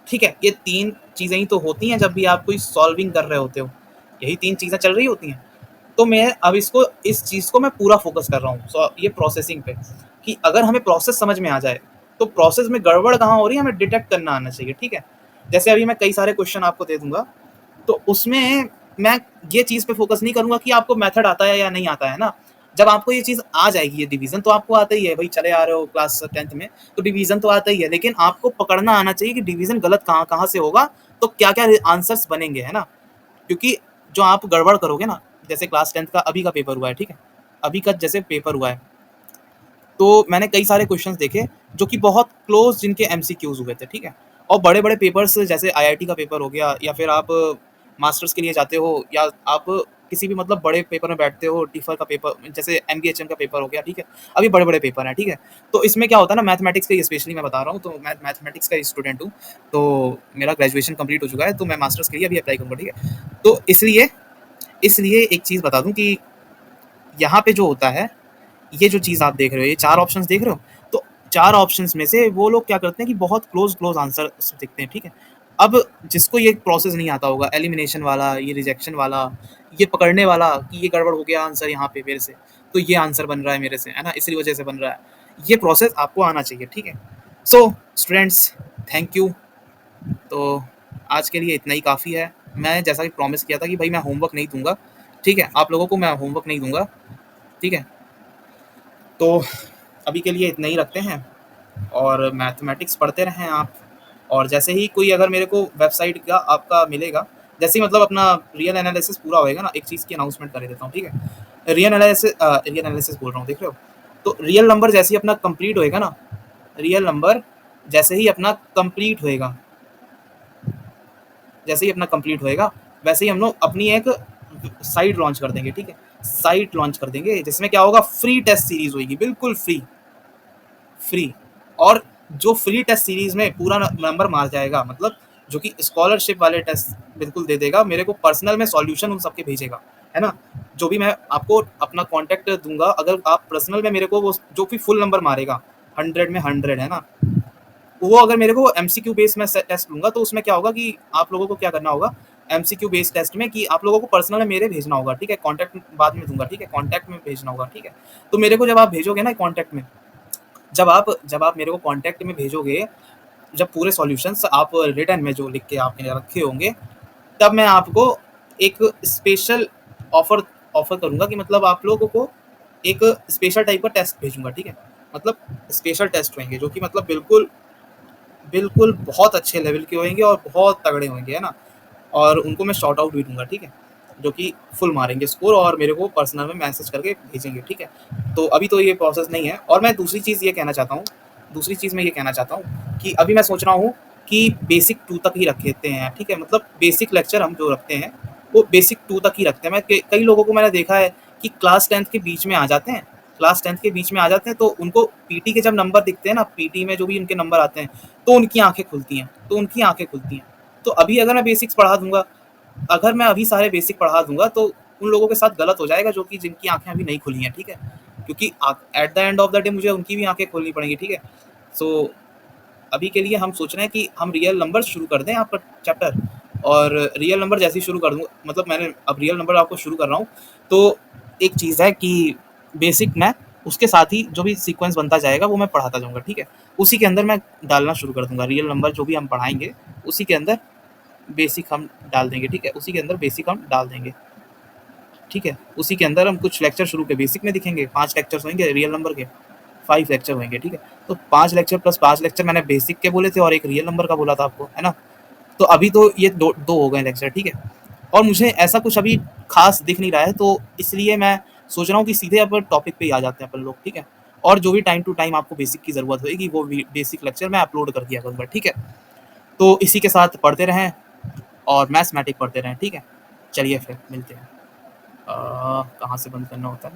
ठीक है। ये 3 चीज़ें ही तो होती हैं जब भी आप कोई सॉल्विंग कर रहे होते हो, यही 3 चीज़ें चल रही होती हैं। तो मैं अब इस चीज़ को मैं पूरा फोकस कर रहा हूँ ये प्रोसेसिंग पे, कि अगर हमें प्रोसेस समझ में आ जाए, तो प्रोसेस में गड़बड़ कहाँ हो रही है हमें डिटेक्ट करना आना चाहिए, ठीक है। जैसे अभी मैं कई सारे क्वेश्चन आपको दे दूंगा, तो उसमें मैं ये चीज़ पे फोकस नहीं करूंगा कि आपको मेथड आता है या नहीं आता है ना। जब आपको ये चीज़ आ जाएगी, ये डिवीज़न तो आपको आता ही है भाई, चले आ रहे हो क्लास 10th में, तो डिवीज़न तो आता ही है, लेकिन आपको पकड़ना आना चाहिए कि डिवीज़न गलत कहाँ कहाँ से होगा, तो क्या क्या आंसर्स बनेंगे, है ना। क्योंकि जो आप गड़बड़ करोगे ना, जैसे क्लास 10th का अभी का पेपर हुआ है, ठीक है, अभी का जैसे पेपर हुआ है, तो मैंने कई सारे क्वेश्चंस देखे जो कि बहुत क्लोज जिनके एमसीक्यूज हुए थे, ठीक है। और बड़े बड़े पेपर्स जैसे आईआईटी का पेपर हो गया, या फिर आप मास्टर्स के लिए जाते हो, या आप किसी भी मतलब बड़े पेपर में बैठते हो, टीफर का पेपर जैसे एमबीएचएम का पेपर हो गया, ठीक है। अभी बड़े बड़े पेपर हैं, ठीक है। तो इसमें क्या होता है ना, मैथमेटिक्स का स्पेशली मैं बता रहा हूँ, तो मैं मैथमेटिक्स का स्टूडेंट हूँ, तो मेरा ग्रेजुएशन कंप्लीट हो चुका है, तो मैं मास्टर्स के लिए अभी अप्लाई करूँगा, ठीक है। तो इसलिए इसलिए एक चीज़ बता दूँ कि यहाँ पे जो होता है, ये जो चीज़ आप देख रहे हो, ये 4 ऑप्शंस देख रहे हो, तो 4 ऑप्शंस में से वो लोग क्या करते हैं कि बहुत क्लोज आंसर दिखते हैं, ठीक है। अब जिसको ये प्रोसेस नहीं आता होगा, एलिमिनेशन वाला, ये रिजेक्शन वाला, ये पकड़ने वाला कि ये गड़बड़ हो गया आंसर यहाँ पे मेरे से, तो ये आंसर बन रहा है मेरे से, है ना, इसी वजह से बन रहा है, ये प्रोसेस आपको आना चाहिए, ठीक है। So students, thank you. तो आज के लिए इतना ही काफ़ी है। मैं जैसा कि प्रॉमिस किया था कि भाई मैं होमवर्क नहीं दूंगा, ठीक है, आप लोगों को मैं होमवर्क नहीं दूंगा, ठीक है। तो अभी के लिए इतना ही रखते हैं, और मैथमेटिक्स पढ़ते रहें आप। और जैसे ही कोई अगर मेरे को वेबसाइट का आपका मिलेगा, जैसे ही मतलब अपना रियल एनालिसिस पूरा होएगा ना, एक चीज़ की अनाउंसमेंट कर देता हूँ, ठीक है। रियल एनालिसिस बोल रहा हूँ, देख रहे हो, तो रियल नंबर जैसे ही अपना कंप्लीट होएगा ना, रियल नंबर जैसे ही अपना कंप्लीट होएगा, जैसे ही अपना कंप्लीट होएगा, वैसे ही हम लोग अपनी एक साइट लॉन्च कर देंगे, ठीक है। साइट लॉन्च कर देंगे जिसमें क्या होगा, फ्री टेस्ट सीरीज होगी, बिल्कुल फ्री। और जो फ्री टेस्ट सीरीज में पूरा नंबर मार जाएगा, मतलब जो कि स्कॉलरशिप वाले टेस्ट बिल्कुल दे देगा, मेरे को पर्सनल में सॉल्यूशन उन सबके भेजेगा, है ना। जो भी मैं आपको अपना कांटेक्ट दूंगा, अगर आप पर्सनल में मेरे को वो जो भी फुल नंबर मारेगा, 100 में 100, है ना, वो अगर मेरे को एमसीक्यू बेस में टेस्ट लूंगा, तो उसमें क्या होगा कि आप लोगों को क्या करना होगा, एमसीक्यू बेस्ड टेस्ट में, कि आप लोगों को पर्सनल में मेरे भेजना होगा, ठीक है। कॉन्टैक्ट बाद में दूंगा, ठीक है, कॉन्टैक्ट में भेजना होगा, ठीक है। तो मेरे को जब आप भेजोगे ना कॉन्टैक्ट में, जब आप मेरे को कॉन्टैक्ट में भेजोगे, जब पूरे सॉल्यूशंस आप रिटर्न में जो लिख के आपने रखे होंगे, तब मैं आपको एक स्पेशल ऑफर ऑफर करूंगा, कि मतलब आप लोगों को एक स्पेशल टाइप का टेस्ट भेजूंगा, ठीक है। मतलब स्पेशल टेस्ट होंगे जो कि मतलब बिल्कुल बिल्कुल बहुत अच्छे लेवल के होंगे और बहुत तगड़े होंगे, है ना। और उनको मैं शॉर्ट आउट भी दूंगा, ठीक है, जो कि फुल मारेंगे स्कोर और मेरे को पर्सनल में मैसेज करके भेजेंगे, ठीक है। तो अभी तो ये प्रोसेस नहीं है। और मैं दूसरी चीज़ मैं ये कहना चाहता हूँ कि अभी मैं सोच रहा हूँ कि बेसिक 2 तक ही रखते हैं, ठीक है। मतलब बेसिक लेक्चर हम जो रखते हैं, वो बेसिक 2 तक ही रखते हैं। मैं कई लोगों को मैंने देखा है कि क्लास 10th के बीच में आ जाते हैं, तो उनको पीटी के जब नंबर दिखते हैं ना, पीटी में जो भी उनके नंबर आते हैं, तो उनकी आंखें खुलती हैं। तो अभी अगर मैं बेसिक्स पढ़ा दूंगा, अगर मैं अभी सारे बेसिक पढ़ा दूंगा तो उन लोगों के साथ गलत हो जाएगा जो कि जिनकी आंखें अभी नहीं खुली हैं, ठीक है, क्योंकि at the end of the day मुझे उनकी भी आंखें खोलनी पड़ेंगी, ठीक है। सो अभी के लिए हम सोच रहे हैं कि हम रियल नंबर शुरू कर दें आपका चैप्टर, और रियल नंबर जैसे ही शुरू कर दूँ, मतलब मैंने अब रियल नंबर आपको शुरू कर रहा हूँ, तो एक चीज़ है कि बेसिक मैं उसके साथ ही जो भी सीक्वेंस बनता जाएगा वो मैं पढ़ाता जाऊँगा, ठीक है। उसी के अंदर मैं डालना शुरू कर दूँगा, रियल नंबर जो भी हम पढ़ाएँगे उसी के अंदर बेसिक हम डाल देंगे, ठीक है, उसी के अंदर बेसिक हम डाल देंगे, ठीक है। उसी के अंदर हम कुछ लेक्चर शुरू के बेसिक में दिखेंगे, 5 लेक्चर्स होंगे रियल नंबर के, 5 लेक्चर होंगे, ठीक है। तो 5 लेक्चर प्लस 5 लेक्चर मैंने बेसिक के बोले थे और एक रियल नंबर का बोला था आपको, है ना। तो अभी तो ये दो हो गए लेक्चर, ठीक है। और मुझे ऐसा कुछ अभी खास दिख नहीं रहा है, तो इसलिए मैं सोच रहा हूँ कि सीधे अब टॉपिक पे ही आ जाते हैं अपन लोग, ठीक है। और जो भी टाइम टू टाइम आपको बेसिक की ज़रूरत होगी वो बेसिक लेक्चर मैं अपलोड कर दिया करूँगा, ठीक है। तो इसी के साथ पढ़ते रहें और मैथमेटिक पढ़ते रहें, ठीक है। चलिए फिर मिलते हैं। कहाँ से बंद करना होता है।